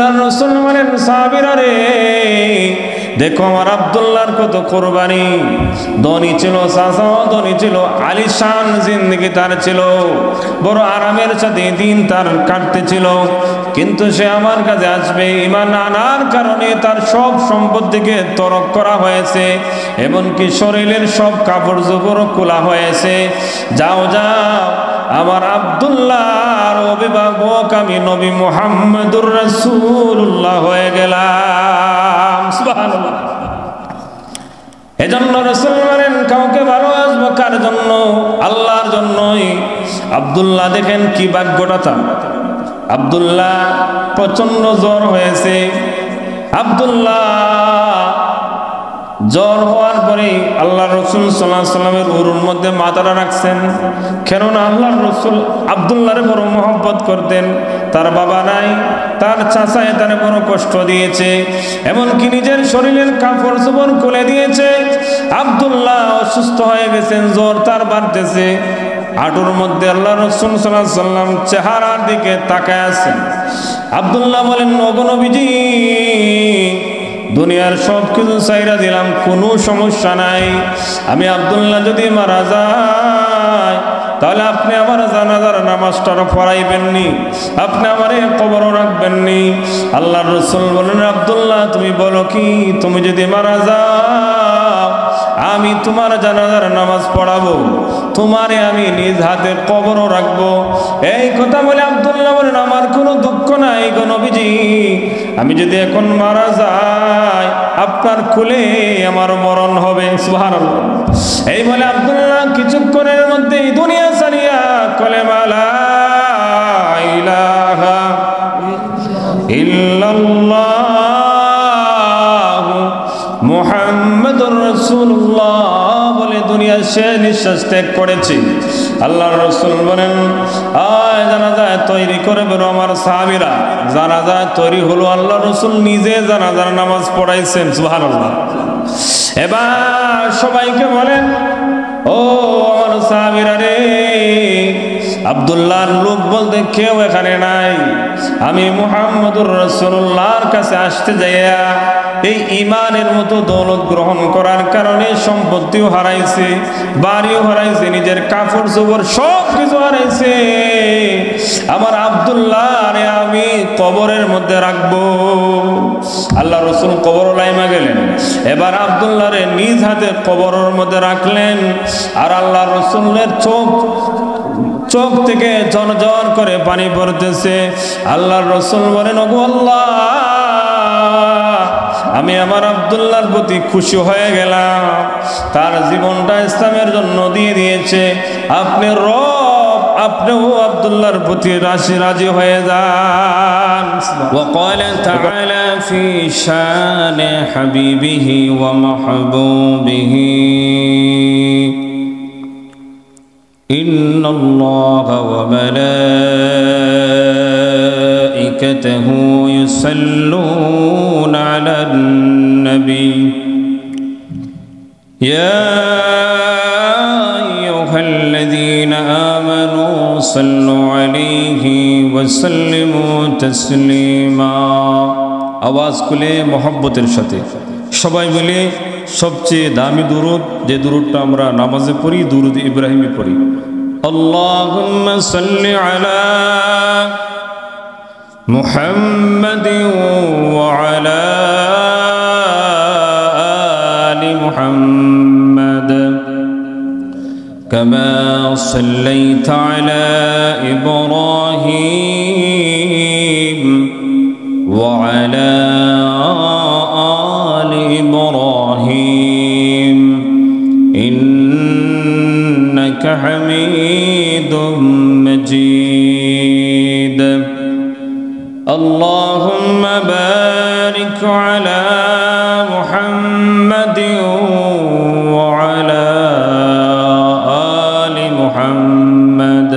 আল্লাহর রাসূল বলেন সাহাবীরা রে দেখো আমার আব্দুল্লাহর কত কোরবানি ধনী ছিল চাচাও ধনী ছিল আলিশান জিন্দেগি তার ছিল বড় আরামের সাথে দিন তার কাটতেছিল কিন্তু সে আমার কাছে আসবে ঈমান আনার কারণে তার সব সম্পত্তিকে তরক করা হয়েছে এমনকি শরীরের সব কাপড় চোপড় খোলা হয়েছে যাও যাও আমার আব্দুল্লাহর অভিভাবক আমি নবী মুহাম্মদুর রাসূলুল্লাহ হয়ে গেলাম সুবহানাল্লাহ এজন্য রাসূল বলেন কাউকে ভালোবাসবো কার জন্য আল্লাহর জন্যই আব্দুল্লাহ দেখেন কি ভাগ্যটা তার আব্দুল্লাহ প্রচন্ড জ্বর হয়েছে আব্দুল্লাহ জ্বর হওয়ার পরে আল্লাহর রাসূল সাল্লাল্লাহু আলাইহি সাল্লামের উরুর মধ্যে মাথাটা রাখছেন কেননা আল্লাহর রাসূল আব্দুল্লাহরে বড় মহব্বত করতেন তার বাবা নাই তার চাচায় তার বড় কষ্ট দিয়েছে এমনকি নিজের শরীরের কাপড় চোপড় খুলে দিয়েছে আব্দুল্লাহ অসুস্থ হয়ে গেছেন জ্বর তার বাড়তেছে হাঁটুর মধ্যে আল্লাহর রাসূল সাল্লাল্লাহু আলাইহি সাল্লাম চেহারার দিকে তাকায় আছেন আব্দুল্লাহ বলেন ওগো নবীজি দুনিয়ার সব কিছু ছাইরা দিলাম কোনো সমস্যা নাই আমি আব্দুল্লাহ যদি মারা যাই তাহলে আপনি আমার জানাজার নামাজটা পড়াইবেননি আপনি আমার কবরও রাখবেননি আল্লাহর রাসূল বলেন আব্দুল্লাহ তুমি বলো কি তুমি যদি মারা যাও আমি তোমার জানাজার নামাজ পড়াবো তোমারে আমি নিজ হাতে কবরও রাখবো এই কথা বলে আব্দুল্লাহ বলেন আমার কোনো দুঃখ নাই গো নবীজি আমি যদি এখন মারা যাই আপনার কোলে আমার মরণ হবে সুবহানাল্লাহ এই বলে আব্দুল্লাহ কিছুক্ষণের মধ্যেই দুনিয়া ছাড়িয়া কলেমা লা ইলাহা ইল্লাল্লাহ মুহাম্মাদুর রাসূলুল্লাহ বলে দুনিয়া সে নিঃশ্বাস ত্যাগ করেছে আল্লাহর রাসূল বলেন আয় জানাজা তৈরি করে বেরো আমার সাহাবীরা জানাজা তৈরি হলো আল্লাহর রাসূল নিজে জানাজার নামাজ পড়াইছেন সুবহানাল্লাহ এবার সবাইকে বলেন ও আমার সাহাবীরা রে আব্দুল্লাহর লোক বলতে কেউ এখানে নাই আমি মুহাম্মদুর রাসূলুল্লাহর কাছে আসতে যাইয়া এই ঈমানের মতো দৌলত গ্রহণ করার কারণে সম্পত্তিও হারাইছে বাড়িও হারাইছে নিজের কাপড় চোপড় সব কিছু হারাইছে আমার আব্দুল্লাহরে আমি কবরের মধ্যে রাখবো আল্লাহ রাসূল কবর লাইমা গেলেন এবার আব্দুল্লাহরে নিজ হাতে কবরের মধ্যে রাখলেন আর আল্লাহ রাসূলের চোখ থেকে ঝরঝর করে পানি পড়তেছে আল্লাহর রাসূল বলেন ওগো আল্লাহ আমি আমার আব্দুল্লাহর প্রতি খুশি হয়ে গেলাম তার জীবনটা ইসলামের জন্য দিয়ে দিয়েছে আপনি রব আপনিও আব্দুল্লাহর প্রতি রাজি হয়ে যান وقال تعالى في شان حبيبه ومحبوبه إن الله وملائكته يصلون على النبي يا أيها الذين آمنوا صلوا عليه وسلموا تسليما আওয়াজ খুলে মহব্বতের সাথে সবাই মিলে সবচেয়ে দামি দুরূদ যে দুরূদটা আমরা নামাজে পড়ি দুরূদ ইব্রাহিমী পড়ি আল্লাহুম্মা সাল্লি আলা মুহাম্মাদিন ওয়া আলা আলি মুহাম্মাদ কামা সাল্লাইতা আলা ইব্রাহিম ওয়া আলা আলি ইব্রাহিম ইন্নাকা হামিদুম মাজিদ اللهم بارك على محمد وعلى آل محمد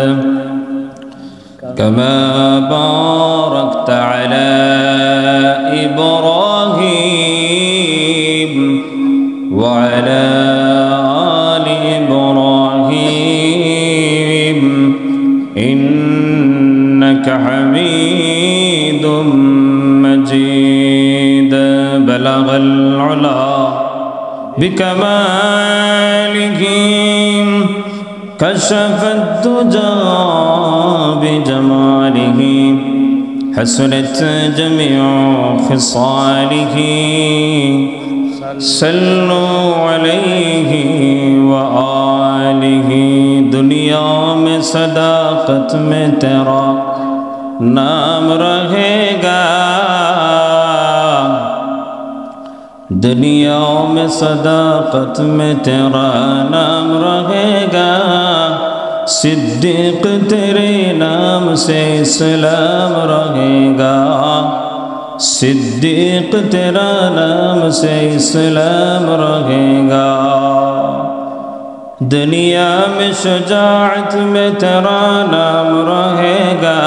كما باركت على إبراهيم وعلى آل إبراهيم إنك حميد مجيد مجيد بلغ العلا بكماله كشف الدجى بجماله حسنت جميع خصاله صلوا عليه وآله दुनिया में सदाकत में तेरा नाम रहेगा दुनिया में सदाकत में तेरा नाम रहेगा सिद्दीक तेरे नाम से इस्लाम रहेगा सिद्दीक तेरा नाम से इस्लाम रहेगा दुनिया में शुजाअत में तेरा नाम रहेगा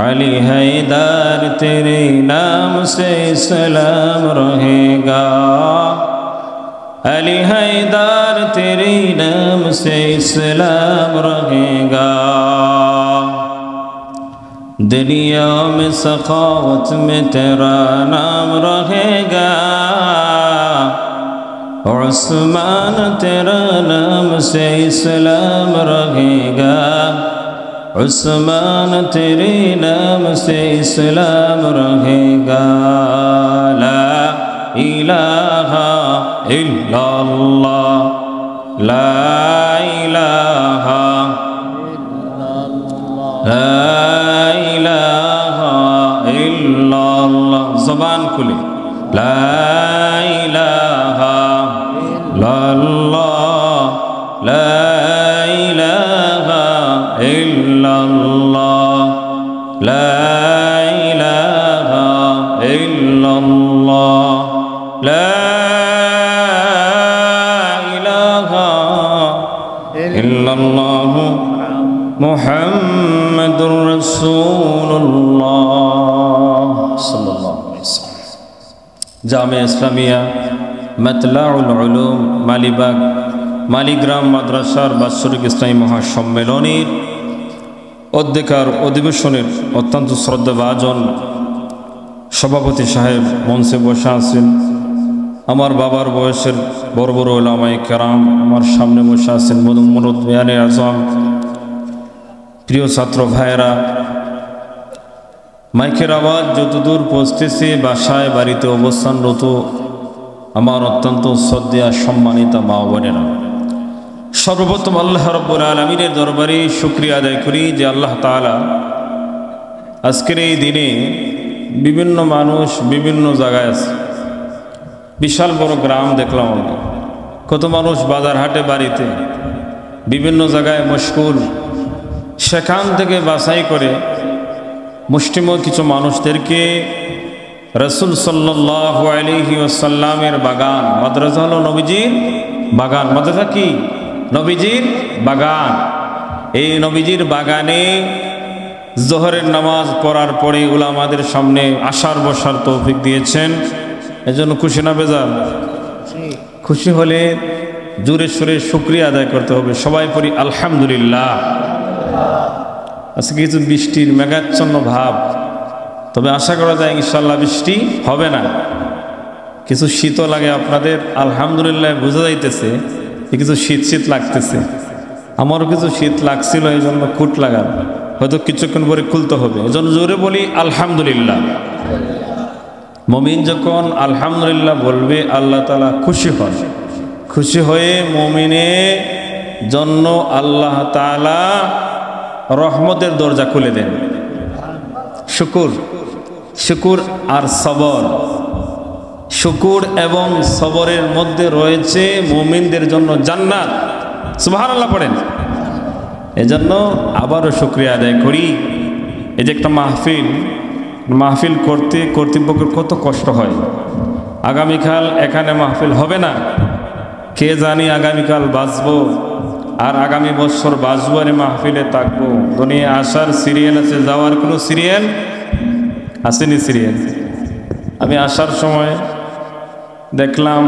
अली हैदर तेरे नाम से इस्लाम रहेगा अली हैदर तेरे नाम से इस्लाम रहेगा दुनिया में सखावत में तेरा नाम रहेगा उस्मान तेरा नाम से इस्लाम रहेगा उस्मान तेरे नाम से इस्लाम रहेगा ला इलाहा इल्लल्लाह ला इलाहा इल्लल्लाह ज़बान खुली ला इलाहा इल्लल्लाह ला इलाहा इल्लल्लाह ला इलाहा इल्लल्लाह ला इलाहा इल्लल्लाह मुहम्मदुर रसूलुल्लाह सल्लल्लाहु अलैहि वसल्लम जामिया इस्लामिया मतलाउल उलूम मालिबाग মালিগ্রাম মাদ্রাসার বাৎসরিক ইসলামী মহাসম্মেলনের অধ্যক্ষার অধিবেশনের অত্যন্ত শ্রদ্ধাভাজন সভাপতি সাহেব মঞ্চে বসে আছেন আমার বাবার বয়সের বড় বড় ওলামায়ে কেরাম আমার সামনে বসে আছেন মুরব্বিয়ানে আজম প্রিয় ছাত্র ভাইয়েরা মাইকের আওয়াজ যতদূর পৌঁছতেছে বাসায় বাড়িতে অবস্থানরত আমার অত্যন্ত শ্রদ্ধেয় সম্মানিত মা বোনেরা সর্বপ্রথম আল্লাহ রাব্বুল আলামিনের দরবারে শুকরিয়া আদায় করি যে আল্লাহ তাআলা আজকের এই দিনে বিভিন্ন মানুষ বিভিন্ন জায়গায় আছে বিশাল বড় গ্রাম দেখলাম আমরা কত মানুষ বাজার হাটে বাড়িতে বিভিন্ন জায়গায় মশগুল সেখান থেকে বাছাই করে মুষ্টিমেয় কিছু মানুষদেরকে রাসূল সাল্লাল্লাহু আলাইহি ওয়াসাল্লামের বাগান মাদ্রাসা হলো নবীজির বাগান মাদ্রাসা কি নবীজির বাগান এই নবীজির বাগানে জোহরের নামাজ পড়ার পরে উলামাদের সামনে আসার বসার তৌফিক দিয়েছেন এজন্য খুশি না বেজার খুশি হলে জোরে সুরে শুকরিয়া আদায় করতে হবে সবাই পড়ি আলহামদুলিল্লাহ আজকে কিছু বৃষ্টির মেঘাচ্ছন্ন ভাব তবে আশা করা যায় ইনশাআল্লাহ বৃষ্টি হবে না কিছু শীতও লাগে আপনাদের আলহামদুলিল্লাহ বোঝা যাইতেছে কিছু শীত শীত লাগতেছে আমারও কিছু শীত লাগছিল এই জন্য কুট লাগার হয়তো কিছুক্ষণ পরে খুলতে হবে এই জন্য জোরে বলি আলহামদুলিল্লাহ মুমিন যখন আলহামদুলিল্লাহ বলবে আল্লাহ তাআলা খুশি হন খুশি হয়ে মুমিনের জন্য আল্লাহ তাআলা রহমতের দরজা খুলে দেন শুকুর শুকুর আর সবর শুকুর এবং সবরের মধ্যে রয়েছে মুমিনদের জন্য জান্নাত সুবহানাল্লাহ পড়েন এজন্য আবারও শুকরিয়া আদায় করি এই যে একটা মাহফিল করতে কর্তৃপক্ষের কত কষ্ট হয় আগামীকাল এখানে মাহফিল হবে না কে জানি আগামীকাল বাঁচবো আর আগামী বছর বাঁচবো আর মাহফিলে থাকবো দুনিয়া আসার সিরিয়াল আছে যাওয়ার কোনো সিরিয়াল আসেনি সিরিয়াল আমি আসার সময় দেখলাম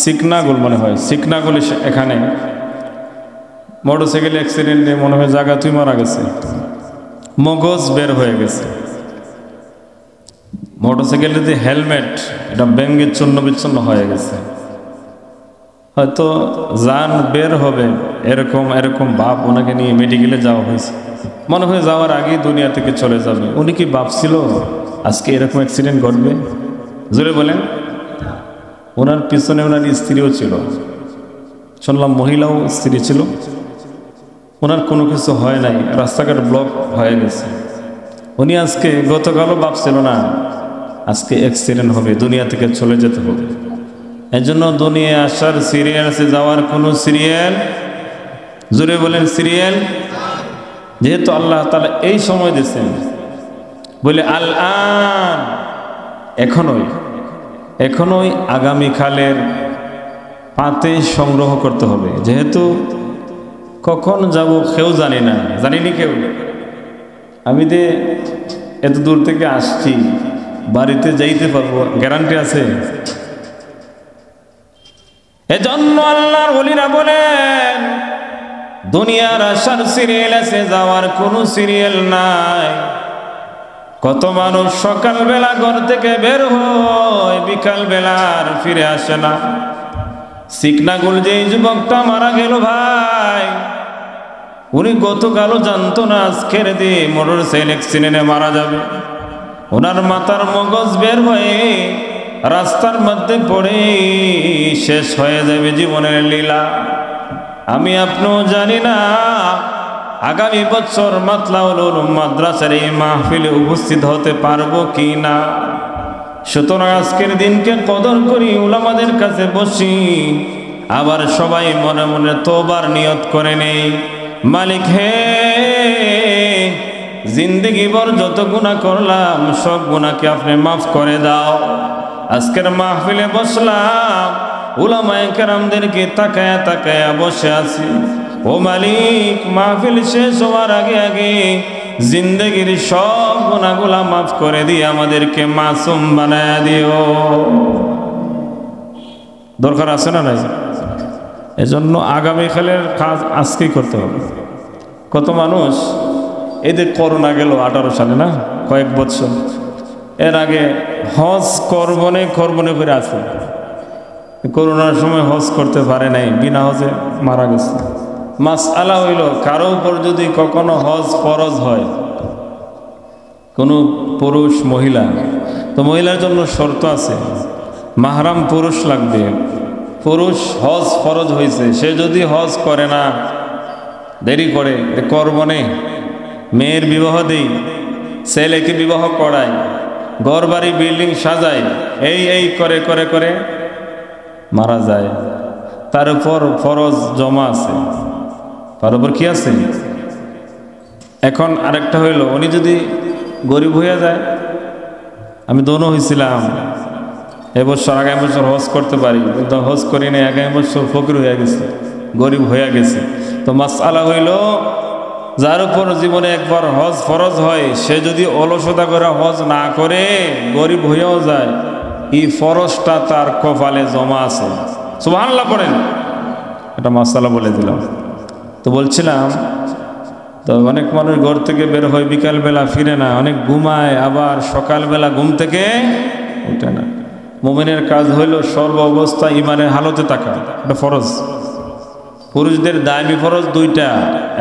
সিকনাগুল মনে হয় সিকনাগুল এখানে মোটরসাইকেল অ্যাক্সিডেন্টে মনে হয় জায়গা তুই মারা গেছে মগজ বের হয়ে গেছে মোটরসাইকেলের যে হেলমেট, এটা ব্যাঙ্গে চূর্ণ বিচ্ছন্ন হয়ে গেছে। হয়তো জান বের হবে এরকম এরকম বাপ ওনাকে নিয়ে মেডিকেলে যাওয়া হয়েছে, মনে হয় যাওয়ার আগেই দুনিয়া থেকে চলে যাবে। উনি কি ভাবছিল আজকে এরকম অ্যাক্সিডেন্ট ঘটবে? জোরে বলেন। ওনার পিছনে ওনার স্ত্রীও ছিল, শুনলাম মহিলাও স্ত্রী ছিল। ওনার কোনো কিছু হয় নাই, রাস্তাঘাট ব্লক হয়ে গেছে। উনি আজকে গতকালও ভাবছিল না আজকে অ্যাক্সিডেন্ট হবে, দুনিয়া থেকে চলে যেতে হবে। এজন্য দুনিয়া আসার সিরিয়াল আছে, যাওয়ার কোনো সিরিয়াল? জোরে বলেন সিরিয়াল। যেহেতু আল্লাহ তাআলা এই সময় দিয়েছেন, বলে আল আন, এখনোই আগামীকালের পাতে সংগ্রহ করতে হবে। যেহেতু কখন যাব কেউ জানি না, জানিনি কেউ। আমি যে এত দূর থেকে আসছি, বাড়িতে যাইতে পারবো গ্যারান্টি আছে? এজন্য আল্লাহর ওলিরা বলেন দুনিয়ার আসার সিরিয়াল আছে, যাওয়ার কোনো সিরিয়াল নাই। কত মানুষ সকালবেলা ঘর থেকে বের হয়, বিকালবেলা আর ফিরে আসে না। সিকনাগুল যে যুবকটা মারা গেল ভাই, উনি গতকালও জানতো না আজকের দিয়ে মোটরসাইকেল অ্যাক্সিডেন্টে মারা যাবে। ওনার মাথার মগজ বের হয়ে রাস্তার মধ্যে পড়ে শেষ হয়ে যাবে জীবনের লীলা। আমি আপনিও জানি না আগামী বছর মাতলাউল উলুম মাদ্রাসার এই মাহফিলে উপস্থিত হতে পারবো কি না। সুতরাং আজকের দিনকে কদর করি, উলামাদের কাছে বসি, আবার সবাই মনে মনে তওবার নিয়ত করে নেই। মালিক হে, জিন্দেগি ভর যত গুনাহ করলাম সব গুনাহকে আপনি মাফ করে দাও। আজকের মাহফিলে বসলাম, উলামায়ে কেরামদেরকে তাকায়া তাকায়া বসে আছি। ও মালিক, মাহফিল শেষ হওয়ার আগে আগে জিন্দেগির সব গুনাহগুলা মাফ করে দিয়ে আমাদেরকে মাসুম বানায়া দিও। দরকার আছে না নাই? এজন্য আগামীকালের কাজ আজকেই করতে হবে। কত মানুষ এদের করোনা গেল 18 সালে না, কয়েক বছর, এর আগে হজ করবনে করে আছে। করোনার সময় হজ করতে পারে নাই, বিনা হজে মারা গেছে। মাসআলা হইল কারো উপর যদি কখনো হজ ফরজ হয়, কোনো পুরুষ মহিলা, তো মহিলার জন্য শর্ত আছে, মাহরাম পুরুষ লাগবে। পুরুষ হজ ফরজ হয়েছে, সে যদি হজ করে না, দেরি করে, করবনে মেয়ের বিবাহ দেই, ছেলেকে বিবাহ করায়, ঘর বাড়ি বিল্ডিং সাজায়, এই করে করে করে মারা যায়, তার উপর ফরজ জমা আছে। তার উপর কি আছে? এখন আরেকটা হইল, উনি যদি গরিব হইয়া যায়, আমি দোনো হয়েছিলাম এবছর, আগামী বছর হজ করতে পারি, কিন্তু হজ করি না, আগামী বছর ফকির হয়ে গেছে, গরিব হইয়া গেছে। তো মাসআলা হইল, যার উপর জীবনে একবার হজ ফরজ হয়, সে যদি অলসতা করে হজ না করে গরিব হইয়াও যায়, এই ফরজটা তার কপালে জমা আছে। সুবহানাল্লাহ পড়েন। এটা মাসআলা বলে দিলাম। তো বলছিলাম, তো অনেক মানুষ ঘর থেকে বের হয়, বিকালবেলা ফিরে না, অনেক ঘুমায়, আবার সকালবেলা ঘুম থেকে ওঠে না। মুমিনের কাজ হইল সর্ব অবস্থা ইমানের হালতে থাকা, এটা ফরজ। পুরুষদের দায়মি ফরজ দুইটা,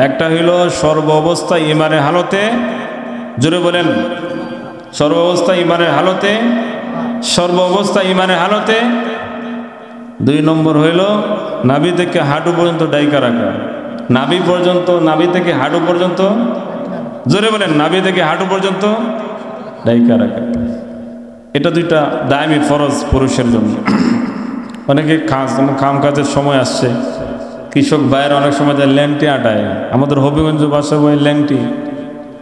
একটা হইল সর্ব অবস্থা ইমানের হালতে, জোরে বলেন, সর্ব অবস্থা ইমানের হালতে, সর্ব অবস্থা ইমানের হালতে। 2 নম্বর হইল নাভি থেকে হাঁটু পর্যন্ত ডাইকা রাখা, নাভি থেকে হাঁটু পর্যন্ত, জোরে বলেন, নাভি থেকে হাঁটু পর্যন্ত ডাইকা রাখা। এটা 2টা দায়মি ফরজ পুরুষের জন্য। অনেকে কাম কাজের সময় আসছে, কৃষক ভাইয়ের অনেক সময় যায় ল্যাংটি আটায়, আমাদের হবিগঞ্জ বাসা বই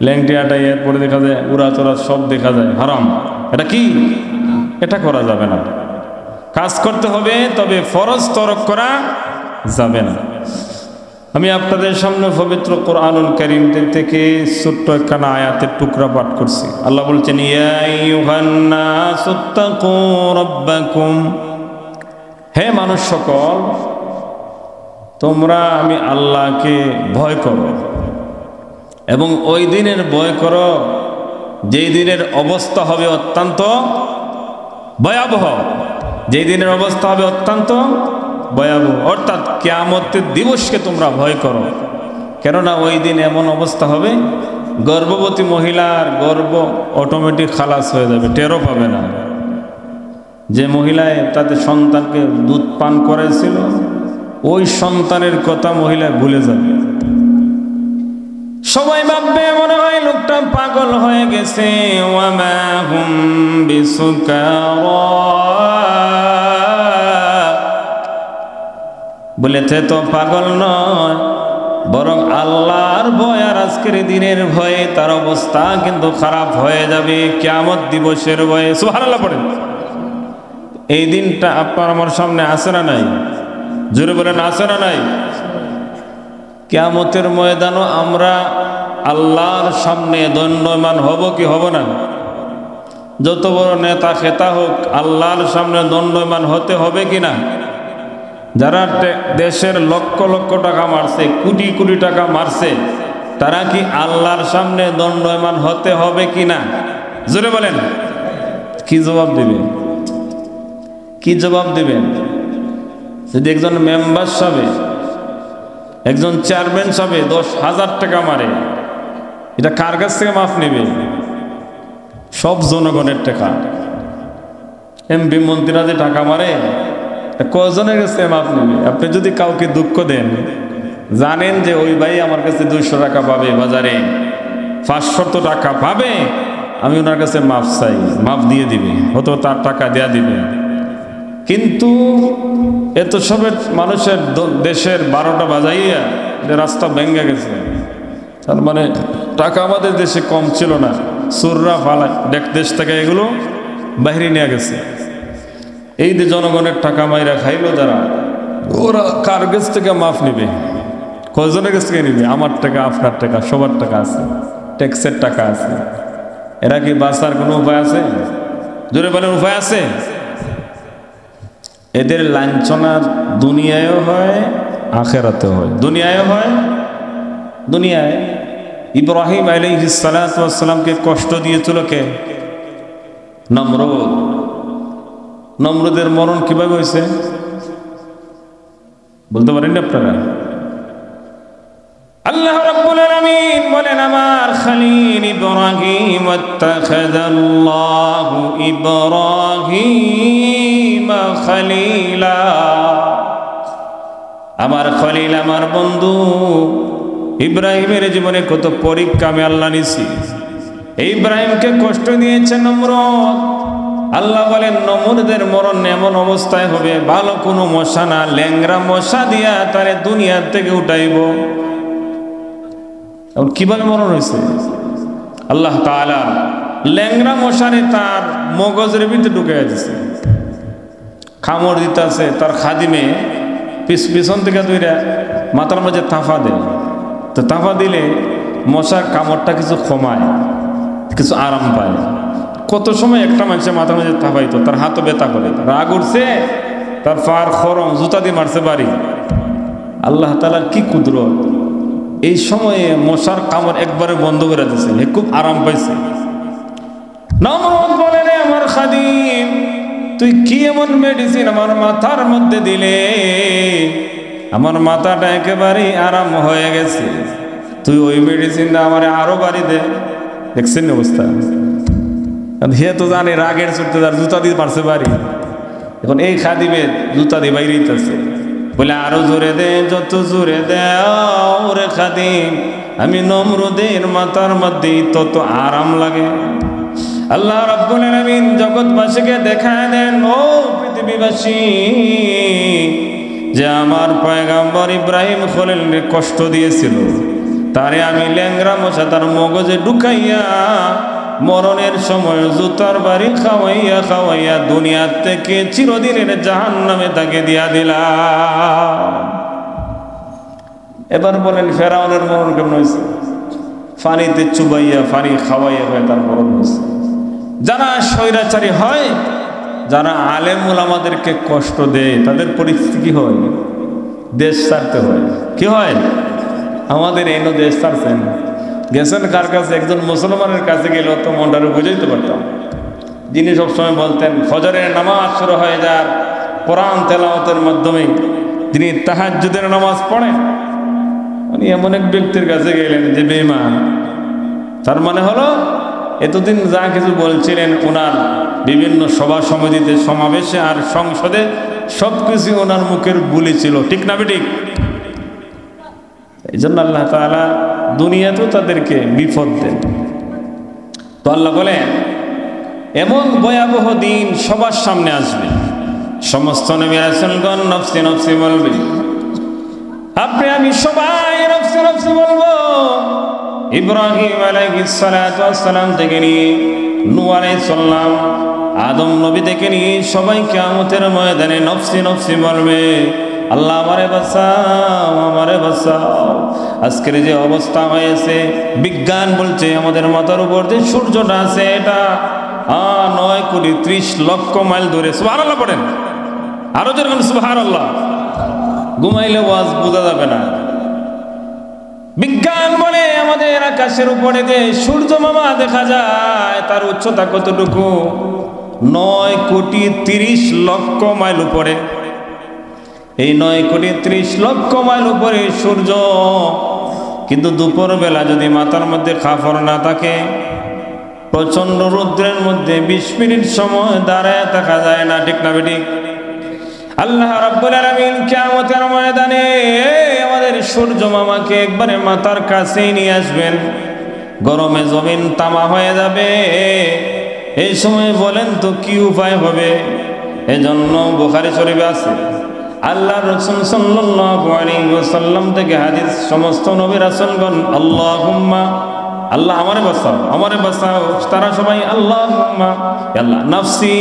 ল্যাংটি আটায়, এরপরে দেখা যায় উড়াচড়া সব দেখা যায়, হারাম। এটা কি? এটা করা যাবে না। কাজ করতে হবে, তবে ফরজ তরক করা যাবে না। আমি আপনাদের সামনে পবিত্র কোরআনুল কারীম থেকে ছোট্ট একখানা আয়াতের টুকরা পাঠ করছি। আল্লাহ বলছেন, ইয়া আইয়ুহান নাসুত্তাকু রাব্বাকুম, হে মানুষ সকল, তোমরা আমি আল্লাহকে ভয় করো এবং ওই দিনের ভয় করো যেই দিনের অবস্থা হবে অত্যন্ত ভয়াবহ, যেই দিনের অবস্থা হবে অত্যন্ত ভয়াবহ, অর্থাৎ কিয়ামতের দিবসকে তোমরা ভয় করো। কেননা ওই দিন এমন অবস্থা হবে, গর্ভবতী মহিলার গর্ভ অটোমেটিক খালাস হয়ে যাবে, টেরও পাবে না। যে মহিলায় তাদের সন্তানকে দুধ পান করেছিল, ওই সন্তানের কথা মহিলা ভুলে যাবে। সবাই ভাববে মনে হয় লোকটা পাগল হয়ে গেছে। ওয়ামা হুম বিসুকারা, বলেছে তো পাগল নয়, বরং আল্লাহর ভয় আর আজকের দিনের ভয়ে তার অবস্থা কিন্তু খারাপ হয়ে যাবে, কিয়ামত দিবসের ভয়ে। সুবহানাল্লাহ পড়েন। এই দিনটা আপনার আমার সামনে আছে না নাই? জোরে বলেন, আছে না নাই? কিয়ামতের ময়দানও আমরা আল্লাহর সামনে দণ্ডায়মান হব কি হব না? যত বড় নেতা খেতা হোক, আল্লাহর সামনে দণ্ডায়মান হতে হবে কি না? যারা দেশের লক্ষ লক্ষ টাকা মারছে, কোটি কোটি টাকা মারছে, তারা কি আল্লাহর সামনে দণ্ডায়মান হতে হবে কি না? জোরে বলেন, কি জবাব দিবেন? কি জবাব দিবেন? যদি একজন মেম্বার সাহেব, একজন চেয়ারম্যান সাহেব 10,000 টাকা মারে, এটা কার কাছ থেকে মাফ নেবে? সব জনগণের টাকা। এমপি মন্ত্রীরা যে টাকা মারে, কজনের কাছে মাফ নেবে? আপনি যদি কাউকে দুঃখ দেন, জানেন যে ওই ভাই আমার কাছে 200 টাকা পাবে, বাজারে 500 টাকা পাবে, আমি ওনার কাছে মাফ চাই, মাফ দিয়ে দিবে, হয়তো তার টাকা দেয়া দিবে। কিন্তু এত সবের মানুষের দেশের 12টা বাজাইয়া রাস্তা ভেঙে গেছে, তার মানে টাকা আমাদের দেশে কম ছিল না, সুররা ফালায় দেশ থেকে এগুলো বাইরে নিয়ে গেছে। এই যে জনগণের টাকা মাইরা খাইলো যারা, ওরা কার কাছ থেকে মাফ নেবে? কজনের কাছ থেকে নেবে? আমার টাকা, আপনার টাকা, সবার টাকা আছে, ট্যাক্সের টাকা আছে। এরা কি বাঁচার কোনো উপায় আছে? জোরে বলেন, উপায় আছে? এদের লাঞ্ছনা দুনিয়ায়ও হয়, আখেরাতেও হয়। দুনিয়ায়ও হয়, দুনিয়ায় ইব্রাহিম আলাইহিস সালাতু ওয়াস সালামকে কষ্ট দিয়েছিল কে? নমরুদ। নমরুদের মরণ কিভাবে হয়েছে বলতে পারেন না আপনারা? আল্লাহ রাব্বুল আলামিন বলেন, আমার খলিল ইব্রাহিম ওয়াত্তাখাযাল্লাহু ইব্রাহিম খলিলা। আমার খলিল, আমার বন্ধু ইব্রাহিমের জীবনে কত পরীক্ষা আমি আল্লাহ নিছি। ইব্রাহিমকে কষ্ট দিয়েছে নমরুদ। আল্লাহ বলেন, নমরুদের মরণ এমন অবস্থায় হবে, ভালো কোনো মশা না, ল্যাংরা মশা দিয়া তারে দুনিয়ার থেকে উঠাইব। কিভাবে মরণ হয়েছে? আল্লাহ তাআলা ল্যাংরা মশারে তার মগজের ভিতরে ঢুকে দিয়েছে, কামড় দিতে আছে। তার খাদিমে পিছন থেকে দুইটা মাথার মাঝে তাফা দেয়, তো তাফা দিলে মশার কামড়টা কিছু কমায়, কিছু আরাম পায়। কত সময় একটা মানুষের মাথার মাঝে তাফাইতো, তার হাতও ব্যথা করে, রাগ উঠছে, তার পার খরম জুতা দিয়ে মারছে বাড়ি। আল্লাহ তাআলার কি কুদরত! এই সময়ে মশার কামড় একবারে বন্ধ করে দিয়েছে, খুব আরাম পাইছে। নমরুদ বলে, রে আমার খাদিম, তুই কি এমন মেডিসিন আমার মাথার মধ্যে দিলে? আমার মাথাটা একেবারে আরাম হয়ে গেছে, তুই ওই মেডিসিনটা আমার আরো বাড়ি দে। দেখছেন অবস্থা? হে তো জানে রাগের চড়তে তার জুতা দিয়ে মারছে বাড়ি। এখন এই খাদিমের জুতা দিয়ে বাইরে দিতেছে, বলে আরো জোরে দে, যত জোরে দেও রে খাদিম, আমি নমরুদের মাথার মধ্যে তত আরাম লাগে। আল্লাহ রাব্বুল আলামিন জগৎবাসীকে দেখায় দেন, ও পৃথিবীবাসী, যে আমার পয়গম্বর ইব্রাহিম খলিলকে কষ্ট দিয়েছিল, তারে আমি ল্যাংরা মশা তার মগজে ঢুকাইয়া মরণের সময় জুতার বাড়ি খাওয়াইয়া খাওয়াইয়া দুনিয়ার থেকে চিরদিনের জাহান্নামে তাকে দিয়া দিলাম। এবার বলেন, ফেরাউনের মরণ কেমন হয়েছে? পানিতে চুবাইয়া, পানি খাওয়াইয়া হয়ে তার মরণ হয়েছে। যারা স্বৈরাচারী হয়, যারা আলেম ওলামাদেরকে কষ্ট দেয়, তাদের পরিস্থিতি কি হয়? দেশ ছাড়তে হয়। কি হয়? আমাদের এনো দেশ ছাড়ছেন, গেছেন কার কাছে? একজন মুসলমানের কাছে গেলে তো মনটারে বুঝাইতে পারতাম। যিনি সবসময় বলতেন ফজরের নামাজ শুরু হয়ে যার কোরআন তেলাওয়াতের মাধ্যমে তিনি তাহাজ্জুদের নামাজ পড়েন। উনি এমন এক ব্যক্তির কাছে গেলেন যে বেঈমান। তার মানে হলো এতদিন যা কিছু বলছিলেন ওনার বিভিন্ন সভা সমিতিতে, সমাবেশে আর সংসদে সবকিছু ওনার মুখের বুলি ছিল, ঠিক না বেঠিক? এই জন্য আল্লাহ তাআলা দুনিয়াতেও তাদেরকে বিপদ দেন। তো আল্লাহ বলেন এমন ভয়াবহ দিন সবার সামনে আসবে, সমস্ত নবী রাসূলগণ নফসি নফসি বলবে, আপনি আমি সবাই নফসি নফসি বলবো। ইব্রাহিম আলাইহিস সালাতু ওয়াস সালাম থেকে নিয়ে নূহ আলাইহিস সালাম, আদম নবী থেকে নিয়ে সবাই কিয়ামতের ময়দানে নফসি নফসি বলবে, আল্লাহ আমারে বাঁচাও, আমারে বাঁচাও। আজকের যে অবস্থা হয়েছে, বিজ্ঞান বলছে আমাদের মাথার উপর যে সূর্যটা আছে এটা 9,30,00,000 মাইল দূরে। সুবহানাল্লাহ পড়েন, আরো যেরকম সুবহানাল্লাহ। ঘুমাইলে ওয়াজ বোঝা যাবে না। বিজ্ঞান বলে আমাদের আকাশের উপরে যে সূর্য মামা দেখা যায় তার উচ্চতা কতটুকু? 9,30,00,000 মাইল উপরে। এই 9,30,00,000 মাইল উপরে সূর্য, কিন্তু দুপুর বেলা যদি মাথার মধ্যে কাফর না থাকে, প্রচন্ড রৌদ্রের মধ্যে 20 মিনিট সময় দাঁড়ায় থাকা যায় না, ঠিক না বেঠিক? আল্লাহ রাব্বুল আলামিন কিয়ামতের ময়দানে আমাদের সূর্য মামাকে একবারে মাথার কাছেই নিয়ে আসবেন। গরমে জমিন তামা হয়ে যাবে। এই সময় বলেন তো কি উপায় হবে? এজন্য বুখারী শরীফে আছে, আল্লাহ রাসূল সাল্লাল্লাহু আলাইহি ওয়াসাল্লাম থেকে হাদিস, সমস্ত নবী রাসূলগণ আল্লাহুম্মা, আল্লাহ আমারে বাঁচাও, আমারে বাঁচাও। তারা সবাই আল্লাহুম্মা, আল্লাহ নাফসি,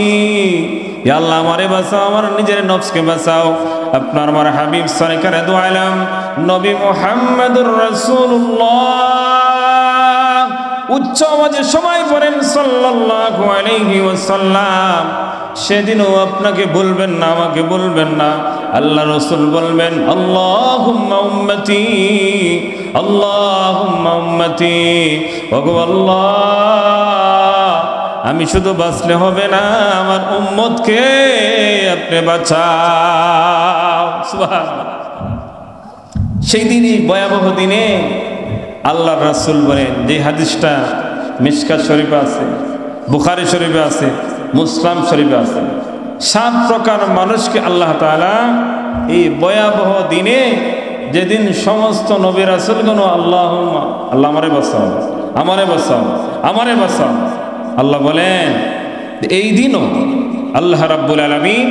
ইয়া আল্লাহ আমারে বাঁচাও, আমার নিজের নফসকে বাঁচাও। আপনার আমার হাবিব সরকারে দু আলম নবী মুহাম্মদুর রাসূলুল্লাহ উচ্চ আওয়াজে সবাই পড়েন সাল্লাল্লাহু আলাইহি ওয়াসাল্লাম। সেদিনও আপনাকে বলবেন না, আমাকে বলবেন না, আল্লাহ রাসূল বলবেন আল্লাহুম্মা উম্মতি, আল্লাহুম্মা উম্মতি। ওগো আল্লাহ, আমি শুধু বাঁচলে হবে না, আমার উম্মতকে আপনি বাঁচাও। সুবহানাল্লাহ। সেই দিনই, ভয়াবহ দিনে আল্লাহর রাসূল বলেন, যে হাদিসটা মিশকাত শরীফে আছে, বুখারী শরীফে আছে, মুসলিম শরীফে আছে, 7 প্রকার মানুষকে আল্লাহ তাআলা এই ভয়াবহ দিনে, যেদিন সমস্ত নবী রাসূলগণ আল্লাহুম্মা, আল্লাহ আমারে বাঁচাও, আমারে বাঁচাও, আমারে বাঁচাও, আল্লাহ বলেন এই দিনও আল্লাহ রাব্বুল আলামিন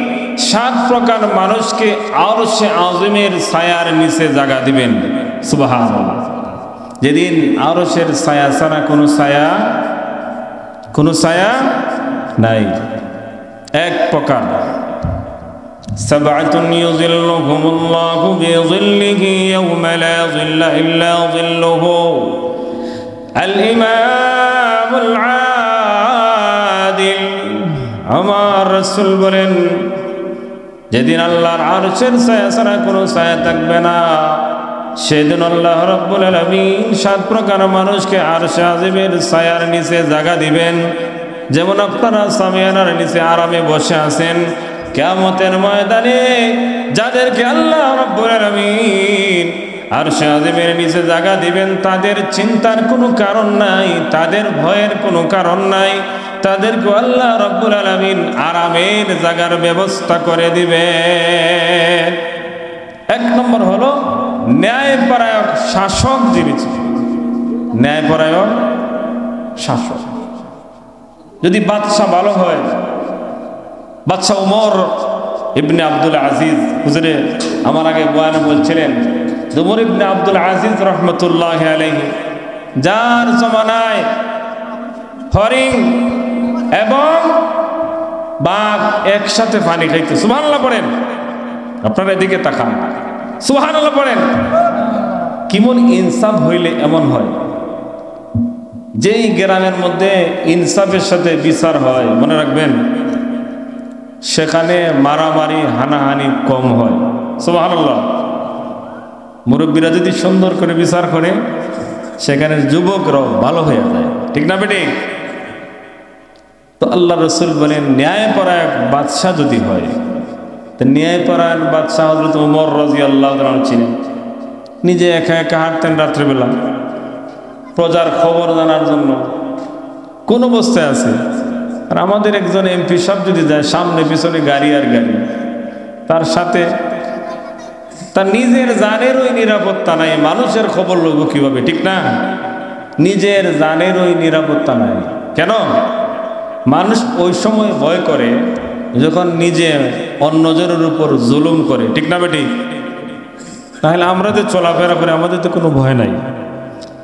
7 প্রকার মানুষকে আরশে আযমের ছায়ার নিচে জায়গা দিবেন। সুবহানাল্লাহ। যেদিন আরশের ছায়া ছাড়া কোনো ছায়া নাই। এক প্রকার, সাবআতুন ইউযিল্লুহুমুল্লাহু বিযিল্লিহি ইয়াওমা লা যিল্লা ইল্লা যিল্লুহু, আল ইমামুল আদিল। আমার রাসূল বলেন যেদিন আল্লাহর আরশের ছায়া ছাড়া কোনো ছায়া থাকবে না, সেদিন আল্লাহ রাব্বুল আলামিন 7 প্রকার মানুষকে আরশে আযমের ছায়ার নিচে জায়গা দিবেন। যেমন আপনারা সামিয়ানার নিচে আরামে বসে আছেন, কিয়ামতের ময়দানে যাদেরকে আল্লাহ রাব্বুল আলামিন আরশে আযমের নিচে জায়গা দিবেন, তাদের চিন্তার কোনো কারণ নাই, তাদের ভয়ের কোনো কারণ নাই, তাদেরকে আল্লাহ রাব্বুল আলামিন আরামের জায়গার ব্যবস্থা করে দিবেন। 1 নম্বর হলো ন্যায়পরায়ণ শাসক, যিনি ন্যায়পরায়ণ শাসক। যদি বাদশা ভালো হয়, বাদশা উমর ইবনে আব্দুল আজিজ, হুজুরে আমার আগে বয়ানে বলছিলেন, উমর ইবনে আব্দুল আজিজ রহমতুল্লাহি আলাইহি, যার জমানায় হরিণ এবং বাঘ একসাথে পানি খাইতো। সুবহানাল্লাহ পড়েন, আপনারা এদিকে তাকান, সুবহানাল্লাহ পড়েন। কেমন ইনসাফ হইলে এমন হয়? যেই গ্রামের মধ্যে ইনসাফের সাথে বিচার হয়, মনে রাখবেন সেখানে মারামারি হানাহানি কম হয়। সুবহানাল্লাহ। মুরব্বীরা যদি সুন্দর করে বিচার করে সেখানে যুবকরাও ভালো হয়ে যায়, ঠিক না বেটি? তো আল্লাহ রসুল বলেন ন্যায়পরায়ণ বাদশাহ যদি হয়, তো ন্যায়পরায়ণ বাদশাহ হযরত ওমর রাদিয়াল্লাহু তাআলা ছিলেন। নিজে একা একা হাঁটতেন রাত্রেবেলা প্রজার খবর জানার জন্য, কোন অবস্থায় আছে। আর আমাদের একজন এমপি সাহেব যদি যায়, সামনে পিছনে গাড়ি আর গাড়ি, তার সাথে তার নিজের জানেরও নিরাপত্তা নাই, মানুষের খবর লইব কিভাবে, ঠিক না? নিজের জানেরও নিরাপত্তা নাই। কেন? মানুষ ওই সময় ভয় করে যখন নিজে অন্যজনের উপর জুলুম করে, ঠিক না বেটি? তাহলে আমরা যে চলাফেরা করে আমাদের তো কোনো ভয় নাই।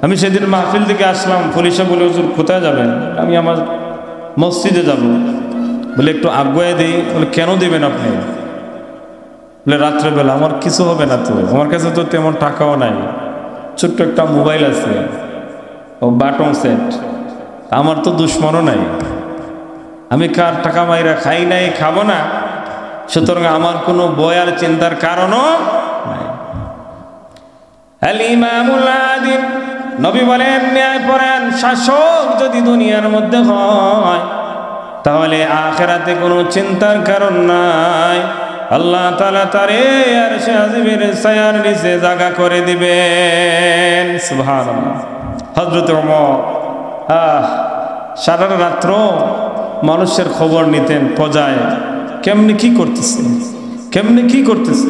আমি সেদিন মাহফিল থেকে আসলাম, পুলিশে বলে হুজুর কোথায় যাবেন? আমি আমার মসজিদে যাব। বলে একটু আগুয়ে দিই। বলে কেন দেবেন আপনি? বলে রাত্রেবেলা আমার কিছু হবে না, তো আমার কাছে তো তেমন টাকাও নাই, ছোট্ট একটা মোবাইল আছে, ও বাটন সেট, আমার তো দুশ্মনও নাই, আমি কার টাকা মাইরা খাই নাই, খাবো না, সুতরাং আমার কোনো ভয় আর চিন্তার কারণও নাই। আল ইমামুল আদিল, নবী বলেন ন্যায়পরায়ণ শাসক যদি দুনিয়ার মধ্যে হয়, তাহলে আখিরাতে কোনো চিন্তার কারণ নাই। আল্লাহ তাআলা তারে আরশে আজিমের ছায়ার নিচে জায়গা করে দিবেন। সুবহানাল্লাহ। হযরত ওমর সারা রাত্র মানুষের খবর নিতেন, প্রজায় কেমনি কি করতেছে, কেমনি কি করতেছে।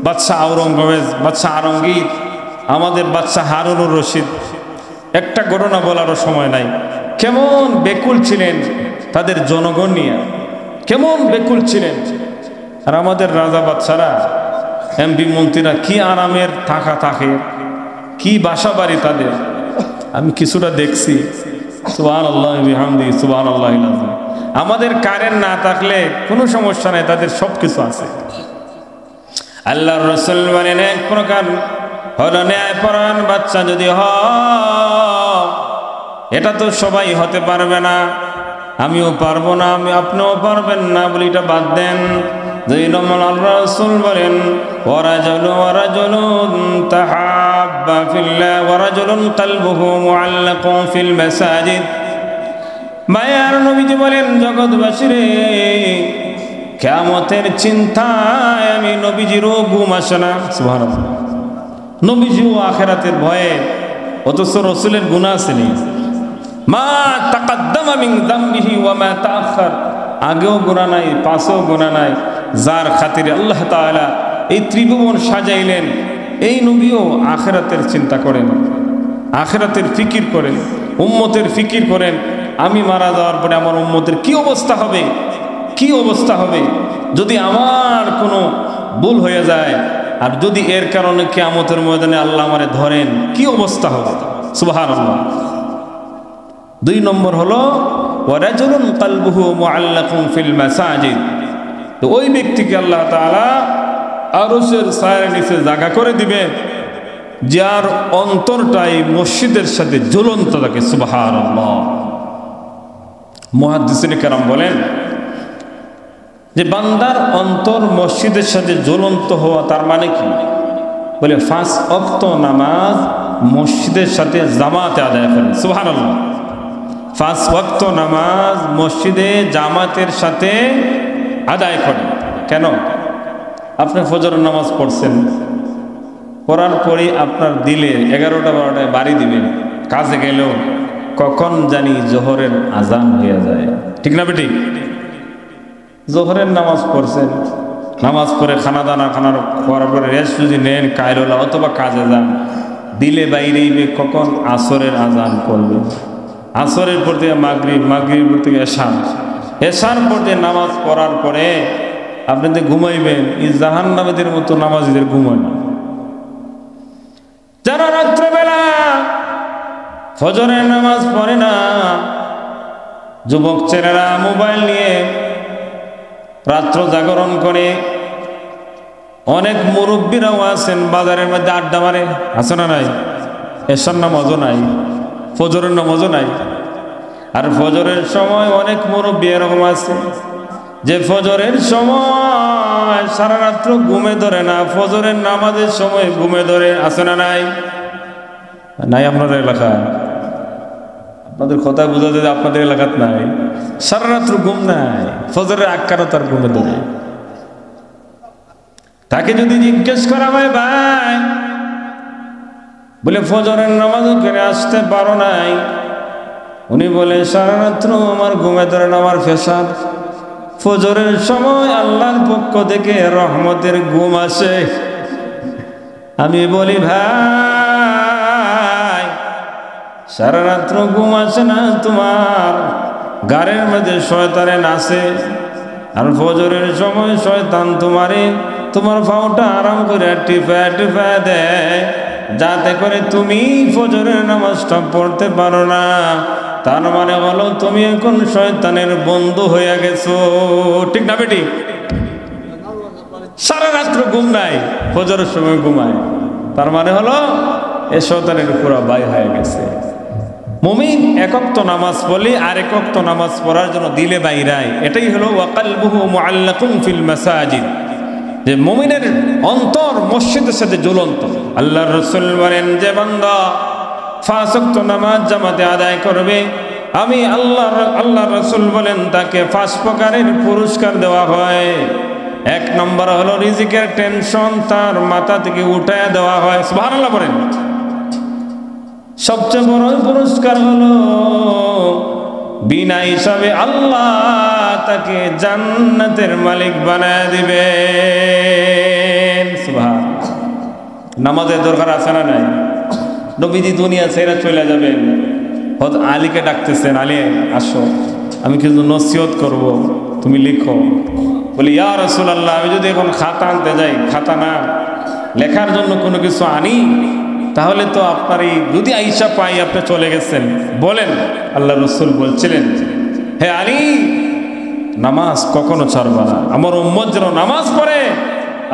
বাদশাহ আওরঙ্গজেব, বাদশাহ আলমগীর, আমাদের বাদশাহ হারুনুর রশিদ, একটা ঘটনা বলারও সময় নাই। কেমন বেকুল ছিলেন তাদের জনগণ নিয়ে, কেমন বেকুল ছিলেন। আর আমাদের রাজা বাদশারা, এমপি মন্ত্রীরা কি আরামের থাকা থাকে, কি বাসা বাড়ি তাদের। আমি কিছুটা দেখছি, সুবহানাল্লাহ বিহামদি, সুবহানাল্লাহিল আযীম। আমাদের কারেন্ট না থাকলে কোনো সমস্যা নাই, তাদের সব কিছু আছে। আল্লাহর রাসূল বলেন এক প্রকার হলো ন্যায়পরায়ণ বাচ্চা যদি হয়, এটা তো সবাই হতে পারবে না, আমিও পারবো না, আপনিও পারবেন না, বলি এটা বাদ দেন। দুই নম্বর আল্লাহর রাসূল বলেন ওয়ারাজুলুন তাহাব্বা ফিল্লাহ ওয়ারাজুলুন কলবুহু মুআল্লাকুন ফিল মাসাজিদ। মায়ার নবীজি বলেন জগৎবাসীরে, কিয়ামতের চিন্তায় আমি নবীজিরও ঘুম আসে না। সুবহানাল্লাহ। নবীজিও আখিরাতের ভয়ে, অথচ রাসূলের গুনাহ আসেনি। মা তাকাদ্দামা মিন যামবিহি ওয়া মা তাআখার, আগেও গুনাহ নাই, পাশেও গুনাহ নাই। যার খাতিরে আল্লাহ তাআলা এই ত্রিভুবন সাজাইলেন, এই নবীও আখিরাতের চিন্তা করেন, আখিরাতের ফিকির করেন, উম্মতের ফিকির করেন। আমি মারা যাওয়ার পরে আমার উম্মতের কি অবস্থা হবে, কি অবস্থা হবে যদি আমার কোনো ভুল হয়ে যায়, আর যদি এর কারণে কিয়ামতের ময়দানে আল্লাহ আমারে ধরেন, কি অবস্থা হবে। সুবহানাল্লাহ। দুই নম্বর হলো ওয়ারাজুলুন কলবুহু মুআল্লাকুন ফিল মাসাজিদ। তো ওই ব্যক্তিকে আল্লাহ তাআলা আরশের ছায়ার নিচে জায়গা করে দিবেন, যার অন্তরটাই মসজিদের সাথে ঝুলন্ত থাকে। সুবহানাল্লাহ। মুহাদ্দিসিনে কেরাম বলেন যে বান্দার অন্তর মসজিদের সাথে জ্বলন্ত হওয়া তার মানে কি? বলে 5 ওয়াক্ত নামাজ মসজিদের সাথে জামাতে আদায় করেন। সুবহানাল্লাহ। 5 ওয়াক্ত নামাজ মসজিদে জামাতের সাথে আদায় করেন। কেন? আপনি ফজরের নামাজ পড়ছেন, পড়ার পরে আপনার দিলে 11টা 12টায় বাড়ি দিবেন, কাজে গেলেও কখন জানি জোহরের আজান হয়ে যায়, ঠিক না বেটি? জোহরের নামাজ পড়ছেন, নামাজ পড়ে খানা দানা খানার পড়ার পরে রেস্ট যদি নেন, কায়রোলা অথবা কাজে যান, দিলে বাইরেইবে কখন আসরের আজান পড়বে, আসরের পর থেকে মাগরিব, মাগরিবের পর থেকে এশা, এশার পর থেকে নামাজ পড়ার পরে আপনি যে ঘুমাইবেন, এই জাহান্নামীদের মতো নামাজীদের ঘুমায় না। যারা রাত্রেবেলা ফজরের নামাজ পড়ে না, যুবক ছেলেরা মোবাইল নিয়ে রাত্র জাগরণ করে, অনেক মুরব্বীরাও আছেন বাজারের মধ্যে আড্ডা মারে, আছে না নাই? এশার নামাজও নাই, ফজরের নামাজও নাই। আর ফজরের সময় অনেক মুরব্বী এরকম আছে যে ফজরের সময় সারা রাত্র ঘুমে ধরে না, ফজরের নামাজের সময় ঘুমে ধরে, আছে না নাই? নাই আপনাদের এলাকায়? আপনাদের কথা বোঝা যায় আপনাদের এলাকাত নাই। সারা রাত্র ঘুম নাই, ফজরের আক্কারও তার ঘুমে ধরে। তাকে যদি জিজ্ঞেস করা হয়, ভাই বলে ফজরের নামাজ করে আসতে পারো নাই, উনি বলে সারা রাত্র আমার ঘুমে ধরে না, আমার ফেসার। ফজরের সময় আল্লাহর পক্ষ থেকে রহমতের ঘুম আসে। আমি বলি, ভাই সারা রাত্র ঘুম আসে না তোমার, গাড়ির মধ্যে শয়তানে নাচে, আর ফজরের সময় শয়তান তোমার পাউটা আরাম করে টিপা টিপা দেয়, যাতে করে তুমি ফজরের নামাজটা পড়তে পারো না। তার মানে হলো তুমি এখন শয়তানের বন্ধু হয়ে গেছো। ঠিক না বেটি? সারা রাত্র ঘুম নাই, ফজরের সময় ঘুমায়, তার মানে হলো এ শয়তানের পুরো বাই হয়ে গেছে। মুমিন এক ওয়াক্ত নামাজ পড়লে আর এক ওয়াক্ত নামাজ পড়ার জন্য দিলে বাইরায়, এটাই হলো ওয়াকালবুহু মুআল্লাকুম ফিল মাসাজিদ, যে মুমিনের অন্তর মসজিদের সাথে জ্বলন্ত। আল্লাহর রাসূল বলেন, যে বান্দা 5 ওয়াক্ত নামাজ জামাতে আদায় করবে, আমি আল্লাহর রাসূল বলেন তাকে 5 প্রকারের পুরস্কার দেওয়া হয়। 1 নম্বর হলো রিজিকের টেনশন তার মাথা থেকে উঠায় দেওয়া হয়। সুবহানাল্লাহ বলেন। সবচেয়ে বড় পুরস্কার হলো বিনা হিসাবে আল্লাহ তাকে জান্নাতের মালিক বানায় দিবেন। সুবহানাল্লাহ। নামাজের দরকার আছে না নাই? নবীজি দুনিয়া ছেড়ে চলে যাবেন, হযরত আলীকে ডাকতেছেন, আলী আসো, আমি কিছু নসিহত করব, তুমি লিখো। বলি, ইয়া রাসূলুল্লাহ, আমি যদি এখন খাতা আনতে যাই, খাতা না লেখার জন্য কোনো কিছু আনি, তাহলে তো আপনার এই যদি আইসা পাই আপনি চলে গেছেন। বলেন, আল্লাহ রাসূল বলছিলেন, হে আলী, নামাজ কখনো ছাড়বা না, আমার উম্মত যেন নামাজ পড়ে।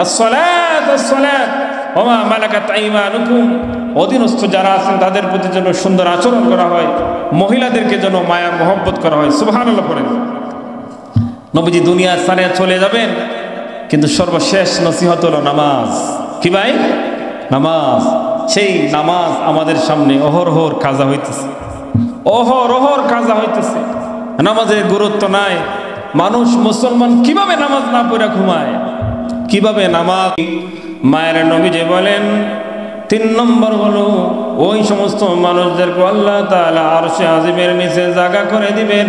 আসসালাত আসসালাত ওয়া মা মালাকাত আইমানুকুম, অধীনস্থ যারা আছেন তাদের প্রতি যেন সুন্দর আচরণ করা হয়, মহিলাদেরকে যেন মায়া মহব্বত করা হয়। সুবহানাল্লাহ পড়েন। নবীজি দুনিয়া ছেড়ে চলে যাবেন, কিন্তু সর্বশেষ নসিহত হলো নামাজ। কি ভাই? নামাজ। সেই নামাজ আমাদের সামনে অহরহর কাজা হইতেছে, অহরহর কাজা হইতেছে। নামাজের গুরুত্ব নাই। মানুষ মুসলমান কিভাবে নামাজ না পড়ে ঘুমায়? কিভাবে নামাজ? মায়ের নবীজি বলেন 3 নম্বর হলো ওই সমস্ত মানুষদেরকে আল্লাহ তাআলা আরশে আজিমের নিচে জায়গা করে দিবেন,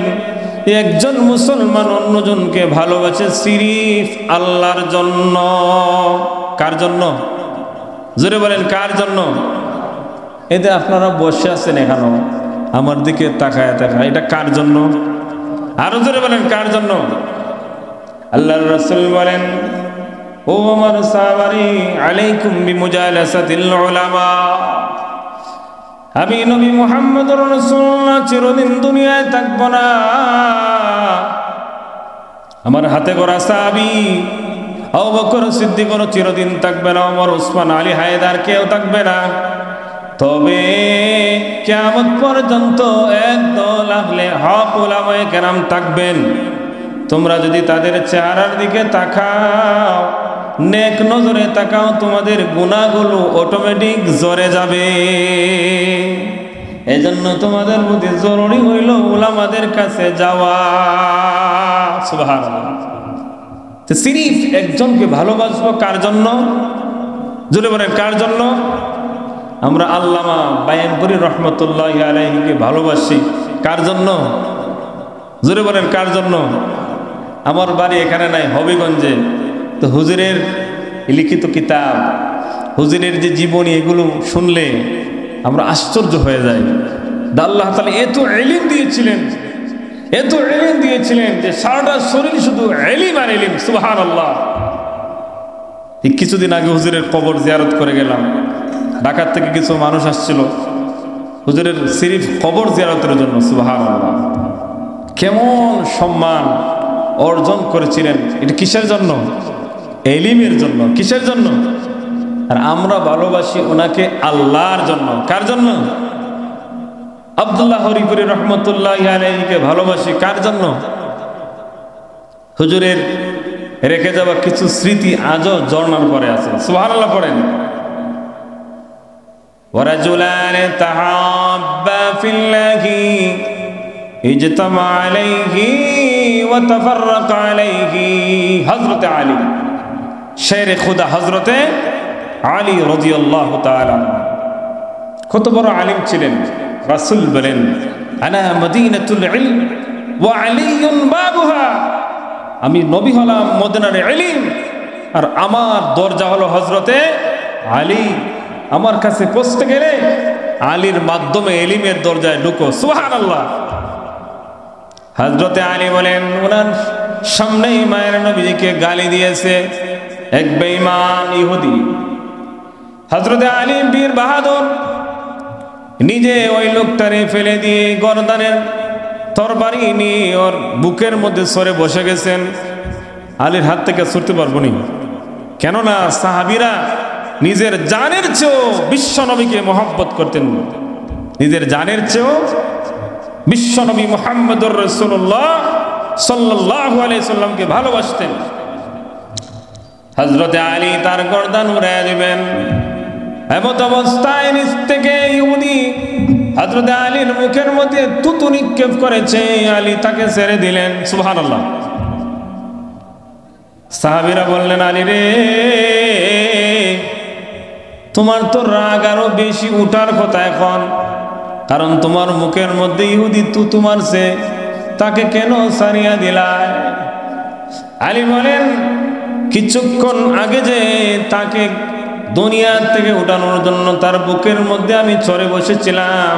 একজন মুসলমান অন্যজনকে ভালোবাসে সিরিফ আল্লাহর জন্য। কার জন্য? জোরে বলেন, কার জন্য? এতে আপনারা বসে আছেন এখানে আমার দিকে তাকায় তাকায়, এটা কার জন্য? আরো জোরে বলেন, কার জন্য? আল্লাহর রাসূল বলেন, ও আমার সাহাবারে, আলাইকুম বিমুজালাসাতিল উলামা। আমি নবী মুহাম্মদুর রাসূলুল্লাহ চিরদিন দুনিয়ায় থাকব না, আমার হাতে গড়া সাহাবী আবু বকর সিদ্দিকও চিরদিন থাকবে না, ওমর, ওসমান, আলী, হায়দার কেউ থাকবে না। তবে কিয়ামত পর্যন্ত একদল আহলে হক উলামায়ে কেরাম থাকবেন। তোমরা যদি তাদের চেহারার দিকে তাকাও, নেক নজরে তাকাও, তোমাদের গুনাহগুলো অটোমেটিক ঝরে যাবে। এজন্য তোমাদের প্রতি জরুরি হইল উলামাদের কাছে যাওয়া। সুবহানাল্লাহ। তো সিরিফ একজনকে ভালোবাসবো কার জন্য? জোরে বলেন, কার জন্য? আমরা আল্লামা বায়ানপুরী রহমতুল্লাহি আলাইহিকে ভালোবাসি কার জন্য? জোরে বলেন, কার জন্য? আমার বাড়ি এখানে নাই, হবিগঞ্জে। তো হুজুরের লিখিত কিতাব, হুজুরের যে জীবনী, এগুলো শুনলে আমরা আশ্চর্য হয়ে যাই। আল্লাহ তাআলা এত ইলম দিয়েছিলেন, এত ইলম দিয়েছিলেন যে সারাটা শরীর শুধু ইলম আর ইলম। সুবহানাল্লাহ। এই কিছুদিন আগে হুজুরের কবর জিয়ারত করে গেলাম। ঢাকার থেকে কিছু মানুষ আসছিল হুজুরের সিরিফ কবর জিয়ারতের জন্য। সুবহানাল্লাহ। কেমন সম্মান অর্জন করেছিলেন! এটা কিসের জন্য? ইলমের জন্য। কিসের জন্য? আর আমরা ভালোবাসি ওনাকে আল্লাহর জন্য। কার জন্য? আব্দুল্লাহ হরিপুরি রহমতুল্লাহি আলাইহিকে ভালোবাসি কার জন্য? হুজুরের রেখে যাওয়া কিছু স্মৃতি আজও ঝর্ণার পরে আছে। সুবহানাল্লাহ পড়েন। ورجلان تحابا في الله اجتمع عليه وتفرق عليه হযরত আলী শেরে খুদা হযরত আলী রাদিয়াল্লাহু তাআলা কত বড় আলিম ছিলেন রাসূল বলেন আনা মদিনাতুল ইলম ওয়া আলীউন বাবুহা আমি নবী হলাম মদিনার ইলম আর আমার দরজা হলো হযরতে আলী আমার কাছে পৌঁছতে গেলে আলীর মাধ্যমে ইলমের দরজায় ঢুকো সুবহানাল্লাহ হযরতে আলী বলেন ওনার সামনেই মায়ের নবীকে গালি দিয়েছে এক বেঈমান ইহুদি হযরতে আলী বীর বাহাদুর নিজে ওই লোকটারে ফেলে দিয়ে গর্দানের তরবারি নিয়ে ওর বুকের মধ্যে সরে বসে গেছেন আলীর হাত থেকে ছুটতে পারবো না কেননা সাহাবীরা নিজের জানের চেয়েও বিশ্ব নবীকে মহব্বত করতেন নিজের জানের চেয়েও বিশ্ব নবী মুহাম্মদুর রাসূলুল্লাহ সাল্লাল্লাহু আলাইহি সাল্লামকে ভালোবাসতেন হযরতে আলী তার গর্দান উড়াইয়া দিবেন এমত অবস্থায় নিচ থেকে ইহুদি হযরতে আলীর মুখের মধ্যে থুতু নিক্ষেপ করেছে আলী তাকে ছেড়ে দিলেন সুবহানাল্লাহ সাহাবীরা বললেন আলী রে তোমার তো রাগ আরো বেশি উঠার কথা এখন কারণ তোমার মুখের মধ্যে ইহুদি থুতু মারছে তাকে কেন ছাড়িয়া দিলাই আলী বলেন কিছুক্ষণ আগে যে তাকে দুনিয়া থেকে উঠানোর জন্য তার বুকের মধ্যে আমি চড়ে বসেছিলাম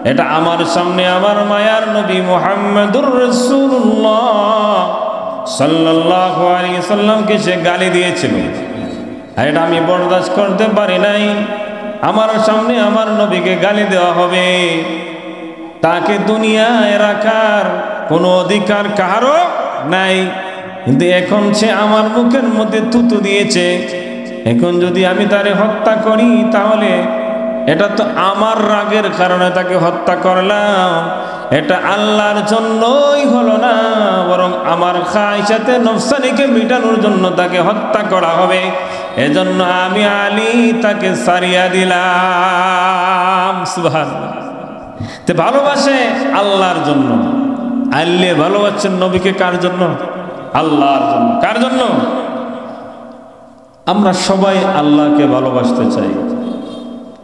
এটা আমার সামনে আমার মায়ার নবী মুহাম্মদুর রাসূলুল্লাহ সাল্লাল্লাহু আলাইহি সাল্লামকে সে গালি দিয়েছিল আর এটা আমি বরদাস্ত করতে পারি নাই আমার সামনে আমার নবীকে গালি দেওয়া হবে তাকে দুনিয়ায় রাখার কোনো অধিকার কারো নাই কিন্তু এখন সে আমার মুখের মধ্যে থুতু দিয়েছে এখন যদি আমি তারে হত্যা করি তাহলে এটা তো আমার রাগের কারণে তাকে হত্যা করলাম এটা আল্লাহর জন্যই হলো না বরং আমার খায়সাতে নফসানিকে মিটানোর জন্য তাকে হত্যা করা হবে এজন্য আমি আলী তাকে ছাড়িয়া দিলাম সুবহানাল্লাহ তে ভালোবাসে আল্লাহর জন্য আল্লাহ ভালোবাসেন নবীকে কার জন্য আল্লাহর জন্য কার জন্য আমরা সবাই আল্লাহকে ভালোবাসতে চাই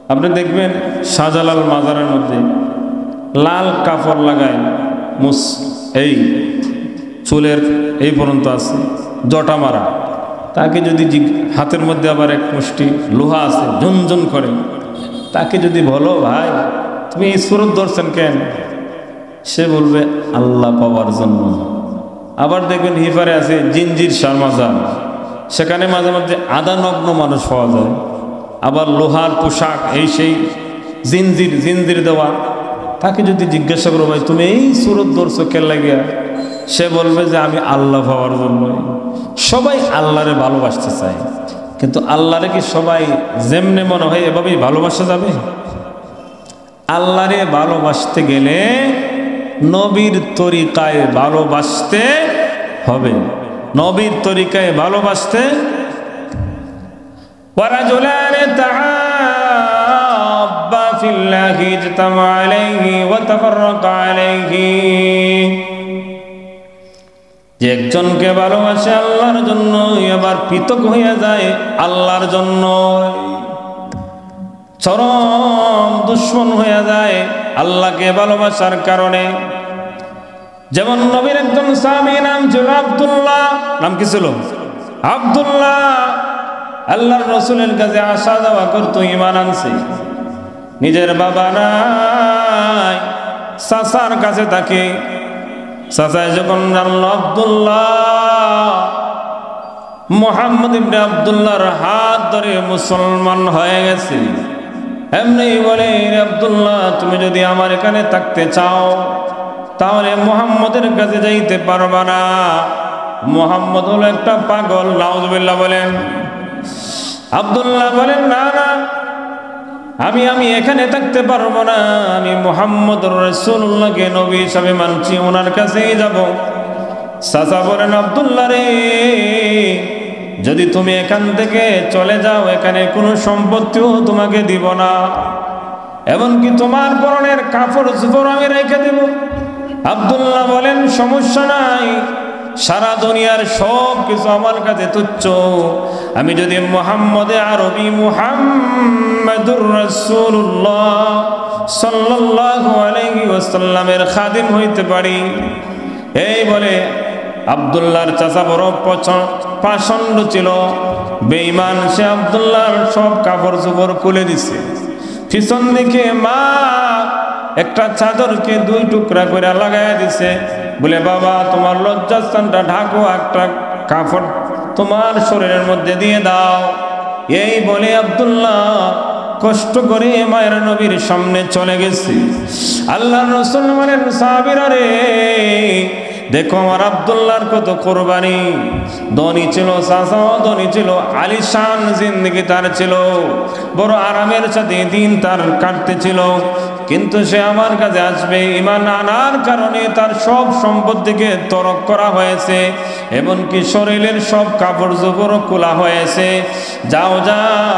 আপনি দেখবেন শাহজালাল মাজারের মধ্যে লাল কাপড় লাগায় এই চুলের এই পর্যন্ত আছে জটা মারা তাকে যদি হাতের মধ্যে আবার এক মুষ্টি লোহা আছে ঝুনঝুন করে তাকে যদি বলো ভাই তুমি এই সুরত ধরছেন কেন সে বলবে আল্লাহ পাওয়ার জন্য আবার দেখবেন হিফারে আছে জিঞ্জির শাহ মাজার সেখানে মাঝে মাঝে আধা নগ্ন মানুষ পাওয়া যায় আবার লোহার পোশাক এই সেই জিঞ্জির দেওয়া তাকে যদি জিজ্ঞাসা করো ভাই তুমি এই সুরত ধরছো কেন লাগিয়া সে বলবে যে আমি আল্লাহ পাওয়ার জন্য সবাই আল্লাহরে ভালোবাসতে চায় কিন্তু আল্লাহরে কি সবাই যেমনে মনে হয় এভাবেই ভালোবাসা যাবে আল্লাহরে ভালোবাসতে গেলে নবীর তরিকায় ভালোবাসতে হবে নবীর তরিকায় ভালোবাসতে ওয়ারাজুলান তাআব্বা ফিল্লাহি ইজতামা আলাইহি ওয়া তাফাররাকা আলাইহি যে একজনকে ভালোবাসে আল্লাহর জন্য আবার পৃথক হয়ে যায় আল্লাহর জন্য চরম দুশমন হয়ে যায় আল্লাহকে ভালোবাসার কারণে যেমন নবীর একজন সাহাবী নাম ছিল আব্দুল্লাহ নাম কি ছিল আব্দুল্লাহ আল্লাহর রাসূলের কাছে আসা যাওয়া করতো ঈমান আনছে নিজের বাবা নাই চাচার কাছে থাকে চাচা যখন জানল আব্দুল্লাহ মুহাম্মদ ইবনে আব্দুল্লাহর হাত ধরে মুসলমান হয়ে গেছে এমনি বলে আব্দুল্লাহ তুমি যদি আমার এখানে থাকতে চাও তাহলে মুহাম্মদের কাছে যাইতে পারবা না মুহাম্মদ হলো একটা পাগল নাউজুবিল্লাহ বলেন আব্দুল্লাহ বলেন না না আমি এখানে থাকতে পারবো না আমি মুহাম্মদুর রাসূলুল্লাহকে নবী হিসাবে মানছি ওনার কাছেই যাব চাচা বলেন আব্দুল্লাহ রে যদি তুমি এখান থেকে চলে যাও, এখানে কোনো সম্পত্তিও তোমাকে দিব না, এমনকি তোমার পরনের কাপড় চোপড় আমি রেখে দেব। আব্দুল্লাহ বলেন, সমস্যা নাই, সারা দুনিয়ার সব কিছু আমার কাছে তুচ্ছ, আমি যদি মুহাম্মদে আরবি মুহাম্মাদুর রাসূলুল্লাহ সাল্লাল্লাহু আলাইহি ওয়াসাল্লামের খাদিম হইতে পারি। এই বলে আব্দুল্লাহর চাচা বড় পাষণ্ড ছিল, বেঈমান, সে আব্দুল্লাহর সব কাপড় চোপড় খুলে দিছে। পিছন দিকে মা একটা চাদরকে 2 টুকরা করে লাগাইয়া দিছে, বলে বাবা তোমার লজ্জাস্থানটা ঢাকো, একটা কাপড় তোমার শরীরের মধ্যে দিয়ে দাও। এই বলে আব্দুল্লাহ কষ্ট করে মায়ের নবীর সামনে চলে গেছে। আল্লাহর রাসূল বলেন, সাহাবীরা রে, দেখো আমার আব্দুল্লাহর কত কোরবানি, ধনী ছিল, চাচাও ধনী ছিল, আলিশান জিন্দেগি তার ছিল, বড় আরামের সাথে দিন তার কাটতেছিল, কিন্তু সে আমার কাছে আসবে, ঈমান আনার কারণে তার সব সম্পত্তিকে তরক করা হয়েছে, এমনকি শরীরের সব কাপড় চোপড় খোলা হয়েছে। যাও যাও,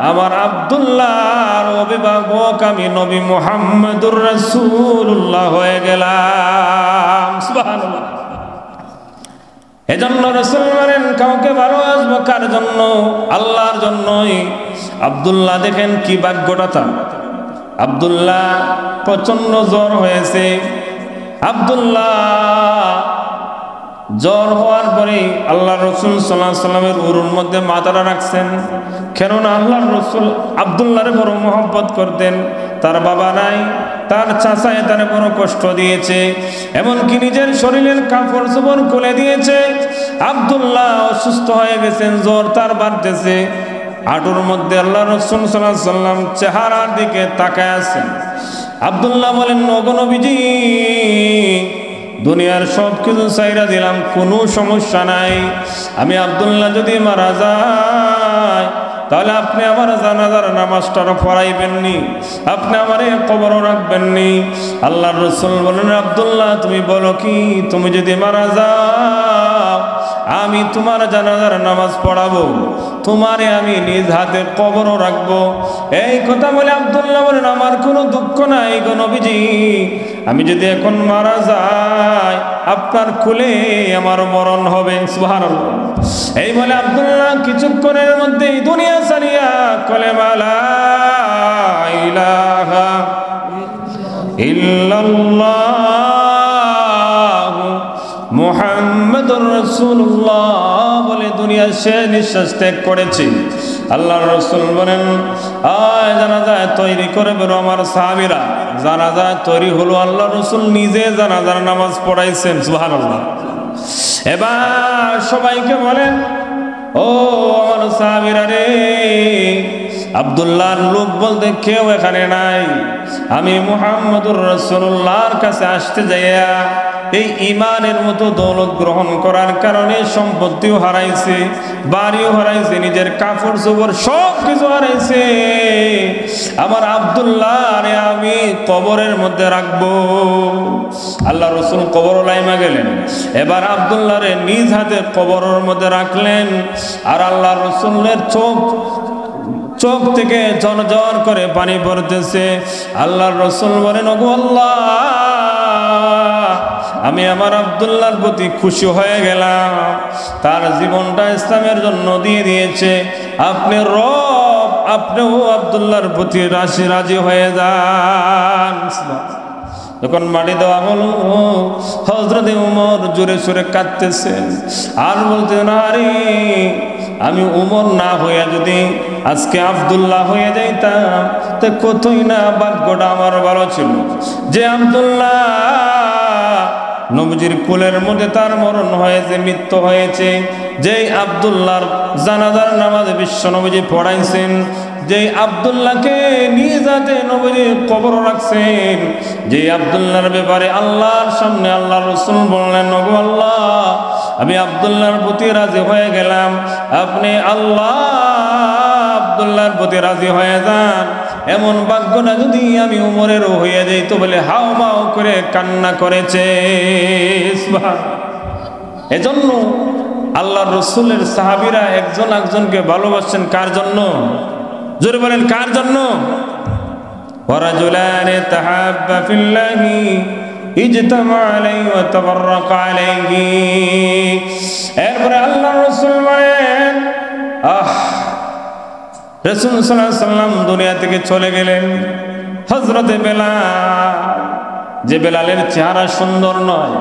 আমার আব্দুল্লাহর অভিভাবক আমি নবী মুহাম্মদুর রাসূলুল্লাহ হয়ে গেলাম। সুবহানাল্লাহ। এজন্য রাসূল বলেন, কাউকে ভালোবাসবো কার জন্য? আল্লাহর জন্যই। আব্দুল্লাহ দেখেন কি ভাগ্যটা তার। আব্দুল্লাহ প্রচন্ড জ্বর হয়েছে। আব্দুল্লাহ জ্বর হওয়ার পরে আল্লাহর রাসূল সাল্লাল্লাহু আলাইহি সাল্লামের উরুর মধ্যে মাথাটা রাখছেন, কেননা আল্লাহর রাসূল আব্দুল্লাহরে বড় মহব্বত করতেন। তার বাবা নাই, তার চাচায় তারে বড় কষ্ট দিয়েছে, এমনকি নিজের শরীরের কাপড় চোপড় খুলে দিয়েছে। আব্দুল্লাহ অসুস্থ হয়ে গেছেন, জ্বর তার বাড়তেছে। হাঁটুর মধ্যে আল্লাহর রাসূল সাল্লাল্লাহু আলাইহি সাল্লাম চেহারার দিকে তাকায় আছেন। আব্দুল্লাহ বলেন, ওগো নবীজি, দুনিয়ার সব কিছু ছাইরা দিলাম, কোনো সমস্যা নাই, আমি আব্দুল্লাহ যদি মারা যাই তাহলে আপনি আমার জানাজার নামাজটারও পড়াইবেননি, আপনি আমার কবরও রাখবেননি। আল্লাহর রাসূল বলেন, আব্দুল্লাহ তুমি বলো কি, তুমি যদি মারা যাও আমি তোমার জানাজার নামাজ পড়াবো, তোমারে আমি নিজ হাতে কবরও রাখবো। এই কথা বলে আব্দুল্লাহ বলেন, আমার কোনো দুঃখ নাই গো নবীজি, আমি যদি এখন মারা যাই আপনার কুলে আমার মরণ হবে। সুবহানাল্লাহ। এই বলে আব্দুল্লাহ কিছুক্ষণের মধ্যেই দুনিয়া ছাড়িয়া কলেমা লা ইলাহা ইল্লাল্লাহ মুহাম্মাদুর রাসূলুল্লাহ বলে দুনিয়া সে নিঃশ্বাস ত্যাগ করেছে। আল্লাহর রাসূল বলেন, আয় জানাজা তৈরি করে বেরো আমার সাহাবীরা। জানাজা তৈরি হলো, আল্লাহর রাসূল নিজে জানাজার নামাজ পড়াইছেন। সুবহানাল্লাহ। এবার সবাইকে বলেন, ও আমার সাহাবীরা রে, আব্দুল্লাহর লোক বলতে কেউ এখানে নাই। আমি মুহাম্মদুর রাসূলুল্লাহর কাছে আসতে যাইয়া এই ঈমানের মতো দৌলত গ্রহণ করার কারণে সম্পত্তিও হারাইছে, বাড়িও হারাইছে, নিজের কাপড় চোপড় সব কিছু হারাইছে। আমার আব্দুল্লাহরে আমি কবরের মধ্যে রাখবো। আল্লাহ রাসূল কবর লাইমা গেলেন, এবার আব্দুল্লাহরে নিজ হাতে কবরের মধ্যে রাখলেন। আর আল্লাহ রাসূলের চোখ থেকে ঝরঝর করে পানি পড়তেছে। আল্লাহর রাসূল বলেন, ওগো আল্লাহ, আমি আমার আব্দুল্লাহর প্রতি খুশি হয়ে গেলাম, তার জীবনটা ইসলামের জন্য দিয়ে দিয়েছে। আপনি রব, আপনিও আব্দুল্লাহর প্রতি রাজি হয়ে যান। যখন মাটি দেওয়া হলো, হযরত ওমর জোরে সোরে কাঁদতেছেন আর বলতেন, আরে আমি ওমর না হইয়া যদি আজকে আব্দুল্লাহ হয়ে যাইতাম তো কতই না ভাগ্যটা আমার ভালো ছিল, যে আব্দুল্লাহ নবীজির কুলের মধ্যে তার মরণ হয়েছে, মৃত্যু হয়েছে। যেই আব্দুল্লাহর জানাজার নামাজে বিশ্ব নবীজি পড়াইছেন, যেই আব্দুল্লাহকে নিজ হাতে নবীজি কবর রাখছেন, যেই আব্দুল্লাহর ব্যাপারে আল্লাহর সামনে আল্লাহর রাসূল বললেন, ওগো আল্লাহ, আমি আব্দুল্লাহর প্রতি রাজি হয়ে গেলাম, আপনি আল্লাহ আব্দুল্লাহর প্রতি রাজি হয়ে যান। এমন ভাগ্যটা যদি আমি উমরেরও হয়ে যাইতো বলে হাও মাও করে কান্না করেছে। এজন্য আল্লাহর রাসূলের সাহাবীরা একজন একজনকে ভালোবাসেন কার জন্য? জোরে বলেন কার জন্য? ওয়ারাজুলানি তাহাব্বা ফিল্লাহি ইজতামা আলাইহি ওয়া তাফাররাকা আলাইহি। এরপরে আল্লাহর রাসূল বলেন রাসূল সাল্লাল্লাহু আলাইহি ওয়াসাল্লাম দুনিয়া থেকে চলে গেলেন। হযরতে বেলাল, যে বেলালের চেহারা সুন্দর নয়,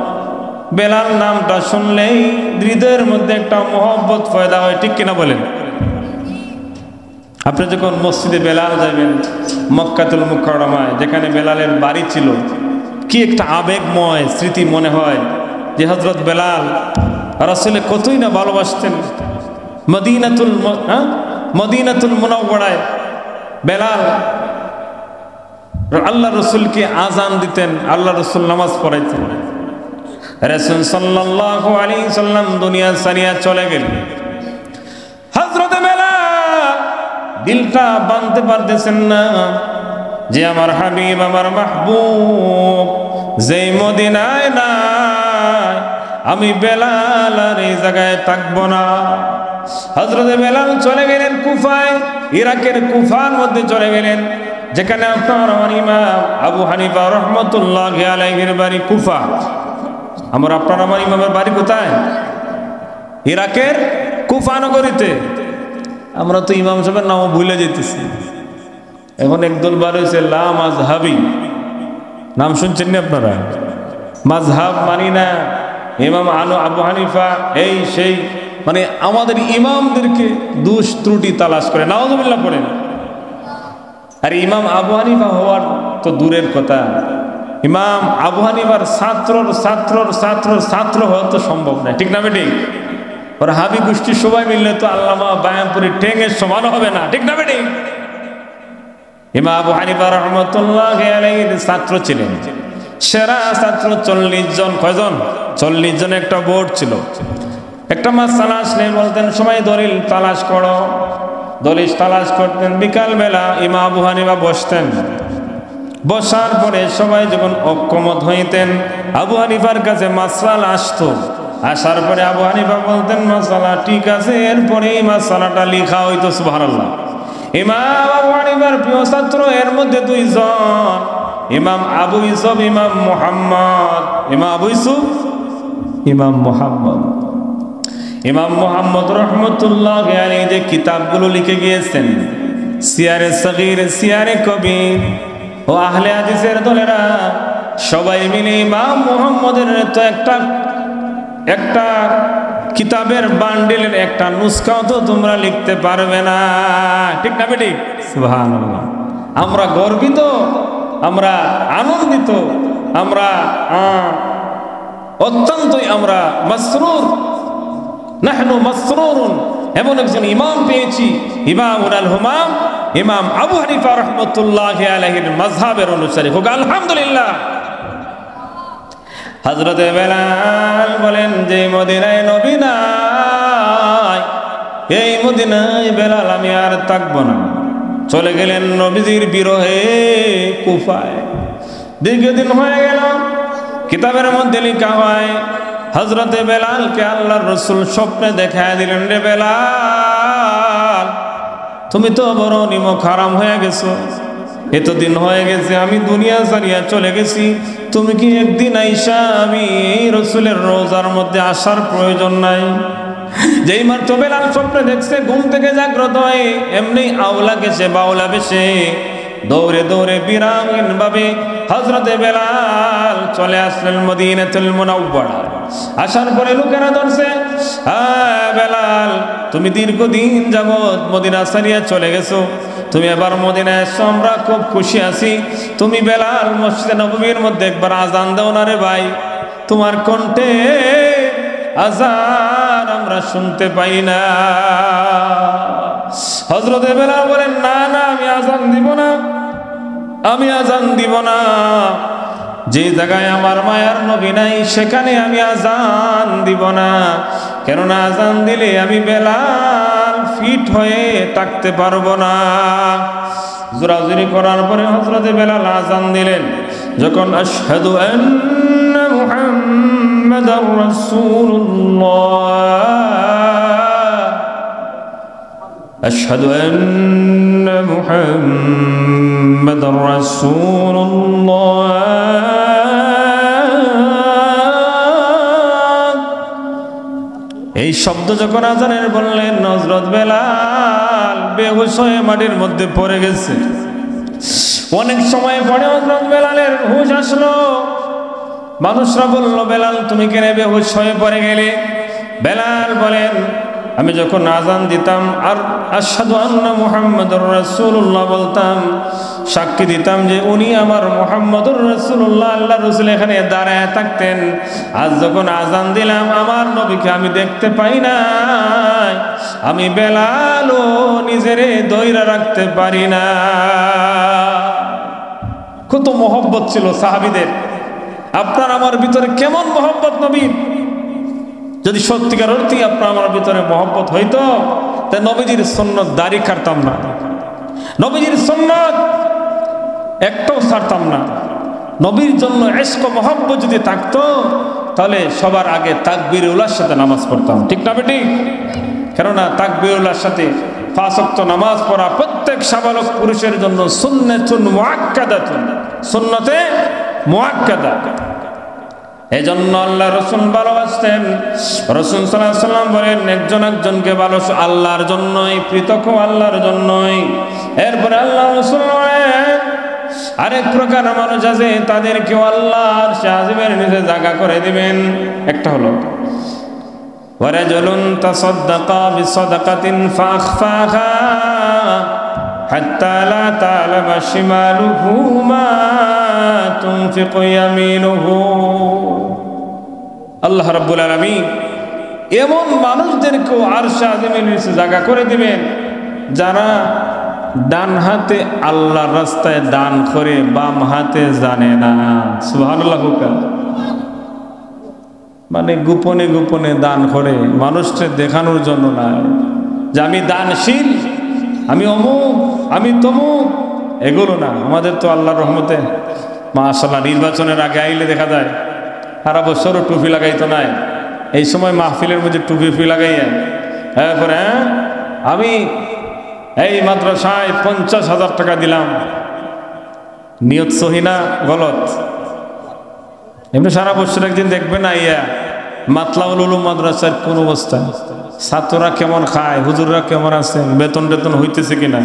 বেলাল নামটা শুনলেই হৃদয়ের মধ্যে একটা মহব্বত পয়দা হয়, ঠিক কিনা বলেন? আপনি যখন মসজিদে বেলাল যাবেন মক্কাতুল মুকাররমায়, যেখানে বেলালের বাড়ি ছিল, কি একটা আবেগময় স্মৃতি মনে হয় যে হযরত বেলাল রাসূলের কতই না ভালোবাসতেন। মদিনাতুল মুনাওয়ারায় বেলাল আল্লাহ রাসূলকে আজান দিতেন, আল্লাহ রাসূল নামাজ পড়াইতেন। রাসূল সাল্লাল্লাহু আলাইহি সাল্লাম দুনিয়া ছাড়িয়া চলে গেলেন। হযরত বেলাল দিলটা বাঁধতে পারতেছেন না যে আমার হাবিব, আমার মাহবুব যেই মদিনায় নাই, আমি বেলাল আর এই জায়গায় থাকবো না। হযরত বেলাল চলে গেলেন কুফায়, ইরাকের কুফার মধ্যে চলে গেলেন, যেখানে আপনার আমার ইমাম আবু হানিফা রাহমাতুল্লাহি আলাইহির বাড়ি কুফা। আপনার আমার ইমামের বাড়ি কোথায়? ইরাকের কুফা নগরীতে। আমরা তো ইমাম সাহেবের নাম ভুলে যেতেছি। এখন একদল বার হয়েছে লা মাযহাবি, নাম শুনছেন না আপনারা? মাযহাব মানি না, ইমাম আবু হানিফা এই সেই, মানে আমাদের ইমামদেরকে দোষ ত্রুটি তালাশ করে নাউযুবিল্লাহ পড়েন। আর ইমাম আবু হানিফা হওয়ার তো দূরের কথা, ইমাম আবু হানিফার ছাত্র হওয়া তো সম্ভব নয়, ঠিক না বেটি? ওরা হাবি গোষ্ঠী সবাই মিললে তো আল্লামা বায়ামপুরি ঠেঙের সমান হবে না, ঠিক না বেটি? ইমাম আবু হানিফা রাহমাতুল্লাহি আলাইহির ছাত্র ছিলেন, সেরা ছাত্র 40 জন। কয়জন? 40 জন। একটা বোর্ড ছিল, একটা মাসআলা আসলে বলতেন সময় দলিল তালাশ করো, দলিল তালাশ করতেন। বিকালবেলা ইমাম আবু হানিফা বসতেন, বসার পরে সবাই যখন ঐক্যমত হইতেন আবু হানিফার কাছে মাসআলা আসতো, আসার পরে আবু হানিফা বলতেন মাসআলা ঠিক আছে, এরপরে এই মাসআলাটা লেখা হইতো। সুবহানাল্লাহ। ইমাম আবু হানিফার প্রিয় ছাত্র এর মধ্যে 2 জন, ইমাম আবু ইউসুফ, ইমাম মুহাম্মদ। ইমাম আবু ইউসুফ, ইমাম মুহাম্মদ। ইমাম মুহাম্মদ রাহমাতুল্লাহি আলাইহি যে কিতাবগুলো লিখে গিয়েছেন, সিয়ারে সগীর, সিয়ারে কবির ও আহলে হাদিসের দলেরা সবাই মিলে ইমাম মুহাম্মদের তো একটা কিতাবের বান্ডিলের একটা নুসখাও তো তোমরা লিখতে পারবে না, ঠিক না বেটি? সুবহানাল্লাহ। আমরা গর্বিত, আমরা আনন্দিত, আমরা অত্যন্তই আমরা মাসরুর, নাহনু মাসরুরুন। এমন একজন ইমাম পেয়েছি, ইমামুল হুমাম, ইমাম আবু হানিফা রাহমাতুল্লাহি আলাইহির মাযহাবের অনুসারী হোক আলহামদুলিল্লাহ। হযরত বেলাল বলেন যে মদিনায় নবী নাই, এই মদিনায় বেলাল আমি আর থাকবো না। চলে গেলেন নবীজির বিরহে কুফায়। দীর্ঘদিন হয়ে গেল, কিতাবের মধ্যে লেখা হয় হযরতে বেলালকে আল্লাহর রাসূল স্বপ্নে দেখায় দিলেন, রে বেলাল তুমি তো বড় নিমক হারাম হয়ে গেছো, এতদিন হয়ে গেছে আমি দুনিয়া ছাড়িয়া চলে গেছি, তুমি কি একদিন আইসা আমি এই রাসূলের রোজার মধ্যে আসার প্রয়োজন নাই? যেই মাত্র বেলাল স্বপ্নে দেখছে, ঘুম থেকে জাগ্রত হয়ে এমনি আওলা গেছে বাউলা বেশে দৌড়ে দৌড়ে বিরামহীন ভাবে হযরতে বেলাল চলে আসলেন মদিনাতুল মুনাওয়ারা। আসার পরে লোকেরা ধরছে, বেলাল তুমি দীর্ঘদিন যাবৎ মদিনা ছাড়িয়া চলে গেছো, তুমি এবার মদিনায় এসো, আমরা খুব খুশি আছি। তুমি বেলাল মসজিদে নববীর মধ্যে একবার আজান দাও না রে ভাই, তোমার কণ্ঠে আজান আমরা শুনতে পাই না। হযরতে বেলাল বলেন, না না আমি আজান দিব না, আমি আজান দিব না। যে জায়গায় আমার মায়ার নবী নাই সেখানে আমি আজান দিব না, কেননা আজান দিলে আমি বেলাল ফিট হয়ে থাকতে পারবো না। জোরাজুরি করার পরে হযরতে বেলাল আজান দিলেন। যখন আশহাদু আন্না মুহাম্মাদার রাসূলুল্লাহ আশহাদু আন্না মুহাম্মাদার রাসূলুল্লাহ। এই শব্দ যখন আজানের বললেন, হযরত বেলাল বেহুশ হয়ে মাটির মধ্যে পড়ে গেছে। অনেক সময় পরে হযরত বেলালের হুঁশ আসলো। মানুষরা বলল, বেলাল তুমি কেন বেহুশ হয়ে পড়ে গেলে? বেলাল বলেন, আমি যখন আজান দিতাম আর আশহাদু আন্না মুহাম্মাদুর রাসূলুল্লাহ বলতাম, সাক্ষী দিতাম যে উনি আমার মুহাম্মাদুর রাসূলুল্লাহ, আল্লাহর রাসূল এখানে দাঁড়ায় থাকতেন। আজ যখন আজান দিলাম আমার নবীকে আমি দেখতে পাই নাই, আমি বেলালও নিজেরে ধইরা রাখতে পারি না। কত মহব্বত ছিল সাহাবীদের। আপনার আমার ভিতরে কেমন মহব্বত নবীর! যদি সত্যিকার অর্থে আপনার আমার ভিতরে মহব্বত হইতো, তাই নবীজির সুন্নত দাড়ি কাটতাম না, নবীজির সুন্নত একটাও ছাড়তাম না। নবীর জন্য ইশক ও মহব্বত যদি থাকতো, তাহলে সবার আগে তাকবীরুল্লাহর সাথে নামাজ পড়তাম, ঠিক না বেটি? কেননা তাকবীরুল্লাহর সাথে 5 ওয়াক্ত নামাজ পড়া প্রত্যেক সাবালক পুরুষের জন্য সুন্নাতুন মুআক্কাদাতুন, সুন্নতে মুআক্কাদা। এজন্য আল্লাহ রাসূল ভালোবাসতেন। রাসূল সাল্লাল্লাহু আলাইহি ওয়াসাল্লাম বলেন, একজন একজনকে ভালোবাসো আল্লাহর জন্যই, পৃথক আল্লাহর জন্যই। এরপরে আল্লাহ রাসূল বলেন, আরেক প্রকার মানুষ আছে তাদেরকেও আল্লাহর শাহজিবের নিচে জায়গা করে দিবেন। একটা হলো ওয়ারাজুলুন তাসাদ্দাকা বিসাদাকাতিন ফাআখফাহা হাত্তা লা তা'লামা শিমালুহু মা তুনফিকু ইয়ামিনুহু। আল্লাহ রাব্বুল আলামিন এমন মানুষদেরকেও আরশে আযমের নিচে জায়গা করে দিবেন যারা ডান হাতে আল্লাহর রাস্তায় দান করে, বাম হাতে জানে না। সুবহানাল্লাহ। মানে গোপনে গোপনে দান করে, মানুষকে দেখানোর জন্য না যে আমি দানশীল, আমি অমুক, আমি তমুক, এগুলো না। আমাদের তো আল্লাহর রহমতে মাশাআল্লাহ নির্বাচনের আগে আইলে দেখা যায় সারা বছরও টুপি লাগাইতো নাই, এই সময় মাহফিলের মধ্যে টুপি লাগাইয়া এরপরে আমি এই মাদ্রাসায় 50,000 টাকা দিলাম। নিয়ত সহিনা গলত। এমনি সারা বছর একদিন দেখবেন না ইয়া মাতলাউল উলুম মাদ্রাসার কোন অবস্থা, ছাত্ররা কেমন খায়, হুজুররা কেমন আছেন, বেতন টেতন হইতেছে কিনা।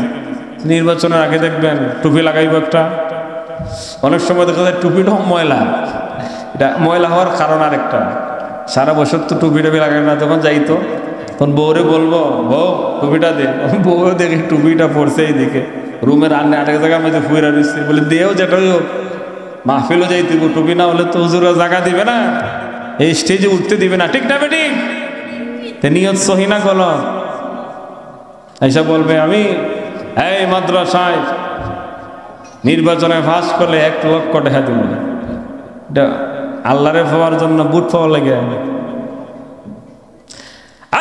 নির্বাচনের আগে দেখবেন টুপি লাগাইব একটা। অনেক সময় দেখা যায় টুপিটাও ময়লা। এটা ময়লা হওয়ার কারণ আরেকটা, সারা বছর তো টুপি লাগাই না। যখন যাইতো তখন বউরে বলবো, বউ টুপিটা দে। বউ দেখে টুপিটা পড়ছে এইদিকে রুমের আরেক জায়গার মধ্যে ফুইরা দিচ্ছে, বলে দেও যেটাই হোক মাহফিলও যাইতে, টুপি না হলে তো হুজুরা জায়গা দিবে না, এই স্টেজে উঠতে দিবে না, ঠিক না বেটি? নিয়ত সহিনা গলত। এইসব বলবে আমি এই মাদ্রাসায় নির্বাচনে পাস করলে 1 লক্ষ টাকা দিব। এটা আল্লাহরে পাওয়ার জন্য বুট পাওয়া লাগে।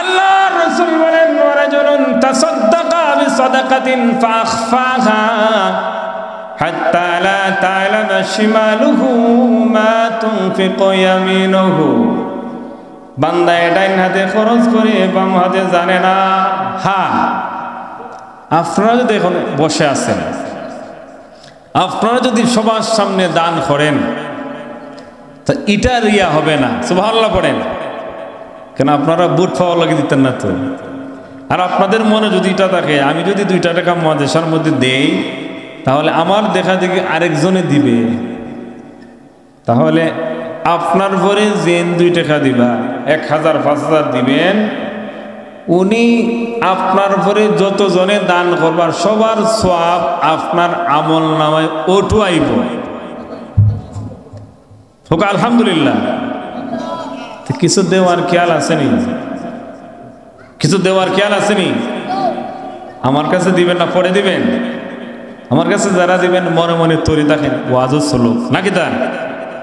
আল্লাহর রাসূল বলেন, ওয়ারাজুলুন তাসাদ্দাকা বিসাদাকাতিন ফাআখফাহা হাত্তা লা তা'লামা শিমালুহু মা তুনফিকু ইয়ামিনুহু। বান্দা ডাইন হাতে খরচ করে বাম হাতে জানে না। হ্যাঁ, আপনারা যদি এখন বসে আছেন, আপনারা যদি সবার সামনে দান করেন তা এটা রিয়া হবে না। সুবহানাল্লাহ পড়েন। কেন আপনারা বুট পাওয়া লাগিয়ে দিতেন না তো। আর আপনাদের মনে যদি এটা থাকে, আমি যদি 2 টাকা মাদ্রাসার মধ্যে দেই, তাহলে আমার দেখা দেখি আরেকজনে দিবে, তাহলে আপনার পরে যে 2 টাকা দিবা, 1000 5000 দিবেন, উনি আপনার পরে যতজনে দান করবার সবার সওয়াব আপনার আমল নামায় ওটু আইব। আলহামদুলিল্লাহ। কিছু দেওয়ার খেয়াল আসেনি, কিছু দেওয়ার খেয়াল আসেনি। আমার কাছে দিবেন না, পরে দিবেন। আমার কাছে যারা দিবেন মনে মনে তৈরি থাকেন, ওয়াজও চলো নাকি তা।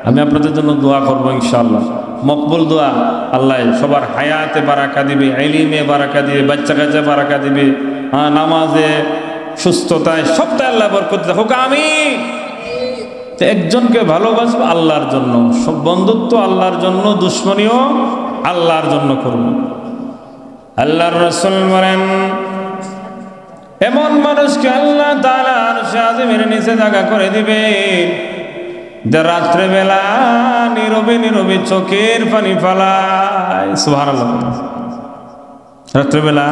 আমি আপনাদের জন্য দোয়া করবো ইনশাআল্লাহ, মকবুল দোয়া। আল্লাহ সবার হায়াতে বারাকা দিবে, ইলমে বারাকা দিবে, বাচ্চা কাচ্চা বারাকা দিবে, নামাজে, সুস্থতায়, সবটাই আল্লাহ বরকত দেখ। আমিন। একজনকে ভালোবাসবো আল্লাহর জন্য, সব বন্ধুত্ব আল্লাহর জন্য, দুশ্মনীও আল্লাহর জন্য করব। আল্লাহর রাসূল বলেন, এমন মানুষকে আল্লাহ তাআলা আরশে আযমের নিচে জায়গা করে দিবেন, যে রাত্রে বেলা নীরবে নীরবে চোখের পানি ফেলায়। সুবহানাল্লাহ। রাত্রেবেলা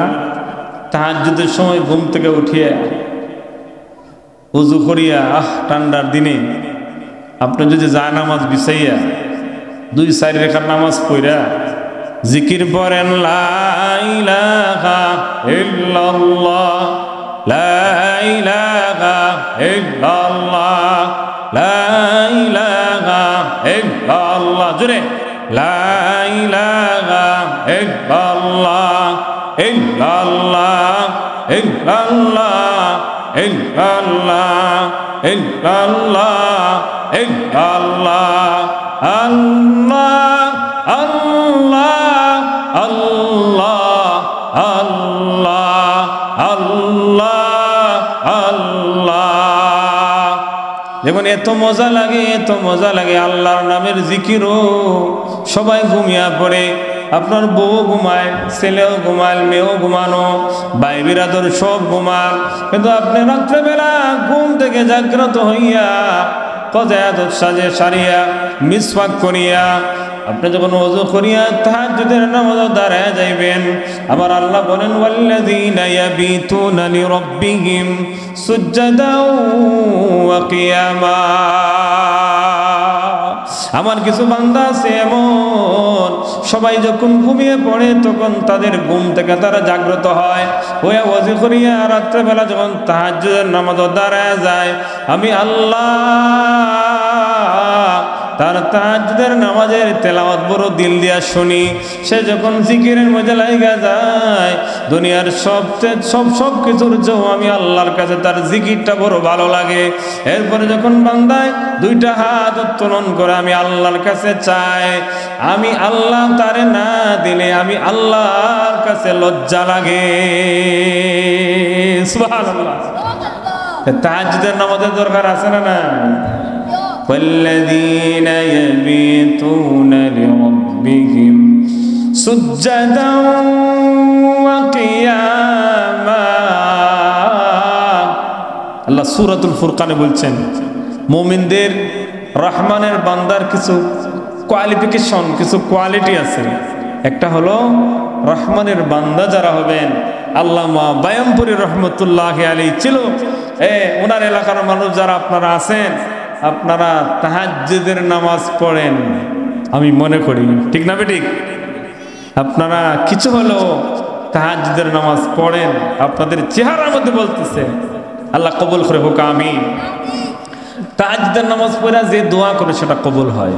তাহাজ্জুদের সময় ঘুম থেকে উঠিয়া ওযু করিয়া ঠান্ডার দিনে আপনি যদি জায়নামাজ বিছাইয়া 2-4 রাকাত নামাজ পড়া জিকির পড়েন, লা ইলাহা ইল্লাল্লাহ, লা ইলাহা ইল্লাল্লাহ, লা ইলাহা ইল্লাল্লাহ, জোরে লা ইলাহা ইল্লাল্লাহ, ইল্লাল্লাহ, ইল্লাল্লাহ, ইল্লাল্লাহ, ইল্লাল্লাহ, ইল্লাল্লাহ, আল্লাহ আল্লাহ আল্লাহ আল্লাহ আল্লাহ আল্লাহ। যেমন এত মজা লাগে আল্লাহর নামের জিকিরও সবাই ঘুমিয়া পড়ে। আপনার বউ ঘুমায়, ছেলেও ঘুমায়, মেয়েও ঘুমানো, ভাই বিরাদর সব ঘুমান, কিন্তু আপনি রাত্রেবেলা ঘুম থেকে জাগ্রত হইয়া কজায়াত সাজে সারিয়া মিসওয়াক করিয়া আপনি যখন ওযু করিয়া তাহাজ্জুদের নামাজে দাঁড়ায় যাইবেন, আবার আল্লাহ বলেন ওয়াল্লাযীনা ইয়াবিতুনা লিরাব্বিহিম সুজদাও ওয়া কিয়ামা। আমার কিছু বান্দা আছে এমন, সবাই যখন ঘুমিয়ে পড়ে তখন তাদের ঘুম থেকে তারা জাগ্রত হয়, হয়ে ওযু করিয়া রাত্রেবেলা যখন তাহাজ্জুদের নামাজে দাঁড়ায় যায়, আমি আল্লাহ তার তাহাজ্জুদের নামাজের তেলাওয়াত বড় দিল দিয়া শুনি। সে যখন জিকিরের মধ্যে লাগা যায়, দুনিয়ার সব কিছুর চেয়েও আমি আল্লাহর কাছে তার জিকিরটা বড় ভালো লাগে। এরপরে যখন বান্দায় 2টা হাত উত্তোলন করে আমি আল্লাহর কাছে চাই, আমি আল্লাহ তারে না দিলে আমি আল্লাহর কাছে লজ্জা লাগে। সুবহানাল্লাহ। তাহাজ্জুদের নামাজের দরকার আছে না না? والذين يبيتون لربهم سجدا وقياما। আল্লাহ সূরাতুল ফুরকানে বলছেন, মুমিনদের রহমানের বান্দার কিছু কোয়ালিফিকেশন, কিছু কোয়ালিটি আছে। একটা হলো রহমানের বান্দা যারা হবেন, আল্লামা বায়ামপুরী রহমতুল্লাহি আলাইহি ছিল, ওনার এলাকার মানুষ যারা আপনারা আছেন, আপনারা তাহাজ্জুদের নামাজ পড়েন, আমি মনে করি, ঠিক না বেঠিক? আপনারা কিছু হলেও তাহাজ্জুদের নামাজ পড়েন, আপনাদের চেহারার মধ্যে বলতেছে, আল্লাহ কবুল করে হোক, আমিন। তাহাজ্জুদের নামাজ পড়া যে দোয়া করে সেটা কবুল হয়।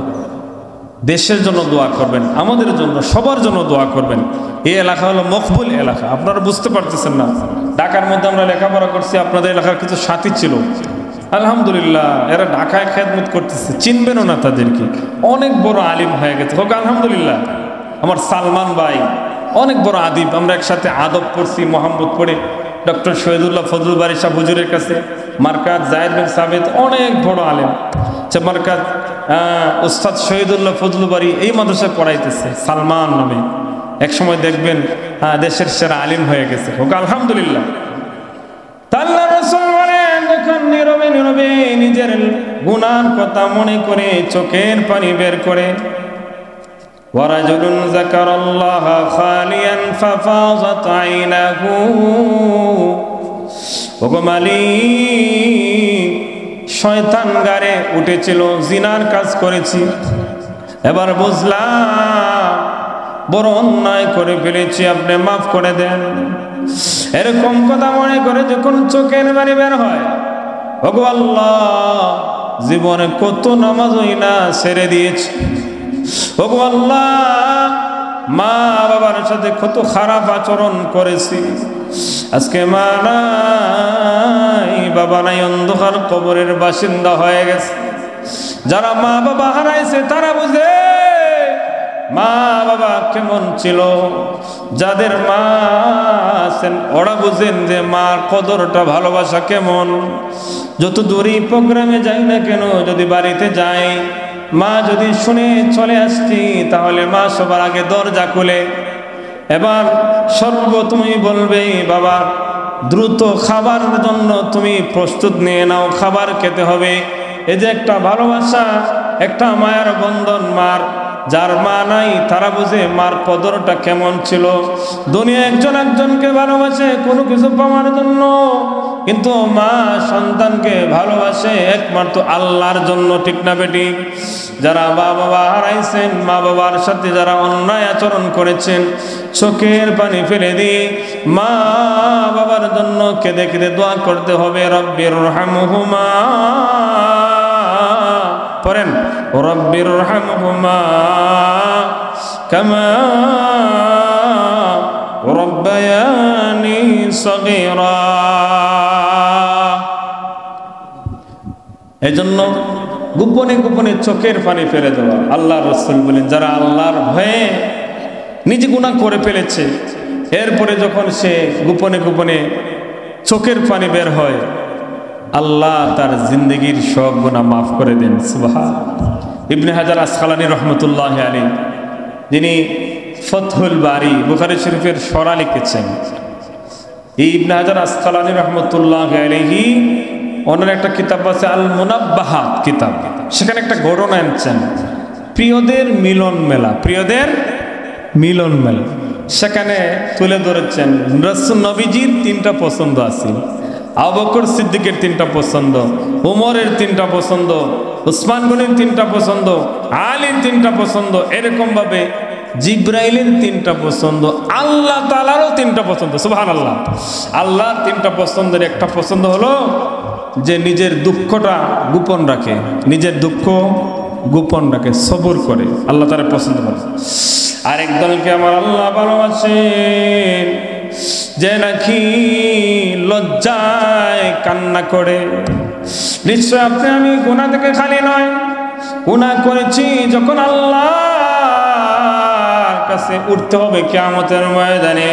দেশের জন্য দোয়া করবেন, আমাদের জন্য, সবার জন্য দোয়া করবেন। এই এলাকা হলো মকবুল এলাকা, আপনারা বুঝতে পারতেছেন না। ঢাকার মধ্যে আমরা লেখাপড়া করছি, আপনাদের এলাকার কিছু সাথী ছিল, আলহামদুলিল্লাহ, এরা ঢাকায় খেদমত করতেছে, চিনবেনও না তাদেরকে, অনেক বড় আলিম হয়ে গেছে, হোক আলহামদুলিল্লাহ। আমার সালমান ভাই অনেক বড় আদিব, আমরা একসাথে আদব পড়ছি, মোহাম্মদ পড়ে, ডক্টর শহীদুল্লাহ ফজলুল বারী সাহেব হুজুরের কাছে, মার্কাজ জায়েদ বিন সাবিত, অনেক বড় আলেম। মার্কাজ উস্তাদ শহীদুল্লাহ ফজলুল বারী এই মাদ্রাসায় পড়াইতেছে, সালমান নামে। এক সময় দেখবেন দেশের সেরা আলিম হয়ে গেছে, হোক আলহামদুলিল্লাহ। আল্লাহ রাসূল বলেন, যখন নীরবে নীরবে নিজের গুনার কথা মনে করে চোখের পানি বের করে, ওয়ারাজুলুন যাকারাল্লাহ খালিয়ান ফাফাযাত আইনাহু, ওগো মালিক, শয়তান গারে উঠেছিল, জিনার কাজ করেছি, এবার বুঝলাম বড় অন্যায় করে ফেলেছি, আপনি মাফ করে দেন। এরকম কথা মনে করে যখন চোখের পানি বের হয়, ওগো আল্লাহ, জীবনে কত নামাজ হই না ছেড়ে দিয়েছি, ওগো আল্লাহ, মা বাবার সাথে কত খারাপ আচরণ করেছি, আজকে মা নাই, বাবা নাই, অন্ধকার কবরের বাসিন্দা হয়ে গেছে। যারা মা বাবা হারাইছে তারা বুঝে মা বাবা কেমন ছিল, যাদের মা আছেন ওরা বুঝেন যে মার কদরটা, ভালোবাসা কেমন। যত দূরই প্রোগ্রামে যাই না কেন, যদি বাড়িতে যাই, মা যদি শুনে চলে আসছি, তাহলে মা সবার আগে দরজা খুলে এবার সর্বপ্রথমই বলবে, বাবা দ্রুত খাবারের জন্য তুমি প্রস্তুত নিয়ে নাও, খাবার খেতে হবে। এই যে একটা ভালোবাসা, একটা মায়ের বন্ধন। মার যার মা নাই তারা বুঝে মার কদরটা কেমন ছিল। দুনিয়া একজন একজনকে ভালোবাসে কোনো কিছু পাওয়ার জন্য, কিন্তু মা সন্তানকে ভালোবাসে একমাত্র আল্লাহর জন্য। ঠিক না বেটি? যারা মা বাবা হারাইছেন, মা বাবার সাথে যারা অন্যায় আচরণ করেছেন, চোখের পানি ফেলে দিয়ে মা বাবার জন্য কেঁদে কেঁদে দোয়া করতে হবে। রব্বির রহমহুমা, পড়েন রব্বির রহমহুমা কামা রব্বায়ানি সগীরা। এজন্য গোপনে গোপনে চোখের পানি ফেলে দেওয়া। আল্লাহ রাসূল বলেন, যারা আল্লাহর ভয়ে নিজে গুনাহ করে ফেলেছে, এরপরে যখন সে গোপনে গোপনে চোখের পানি বের হয়, আল্লাহ তার জিন্দগির সব গুনাহ মাফ করে দেন। সুবহানাল্লাহ। ইবনে হাজার আসকালানী রহমতুল্লাহ আলাইহি, যিনি ফতহুল বারি বুখারী শরীফের শরা লিখেছেন, এই ইবনে হাজার আসকালানী রহমতুল্লাহ আলাইহি ওনার একটা কিতাব আছে আল মুনাব্বাহাত কিতাব, সেখানে একটা ঘটনা এনেছেন, প্রিয়দের মিলন মেলা। প্রিয়দের মিলন মেলা সেখানে তুলে ধরেছেন রাসূল নবীজির 3টা পছন্দ আছে। আবু বকর সিদ্দিকের 3টা পছন্দ, ওমরের 3টা পছন্দ, উসমান গনির 3টা পছন্দ, আলীর 3টা পছন্দ, এরকম ভাবে জিব্রাইলের 3টা পছন্দ, আল্লাহ তাআলারও 3টা পছন্দ। সুবহানাল্লাহ। আল্লাহর 3টা পছন্দের একটা পছন্দ হলো যে নিজের দুঃখটা গোপন রাখে, নিজের দুঃখ গোপন রাখে, সবর করে, আল্লাহ তাআলা পছন্দ করে। আরেক দলকে আমার আল্লাহ ভালোবাসেন, যে নাকি লজ্জায় কান্না করে। নিশ্চয় আপনি আমি গুনাহ থেকে খালি নয়, গুনাহ করেছি। যখন আল্লাহর কাছে উঠতে হবে কিয়ামতের ময়দানে,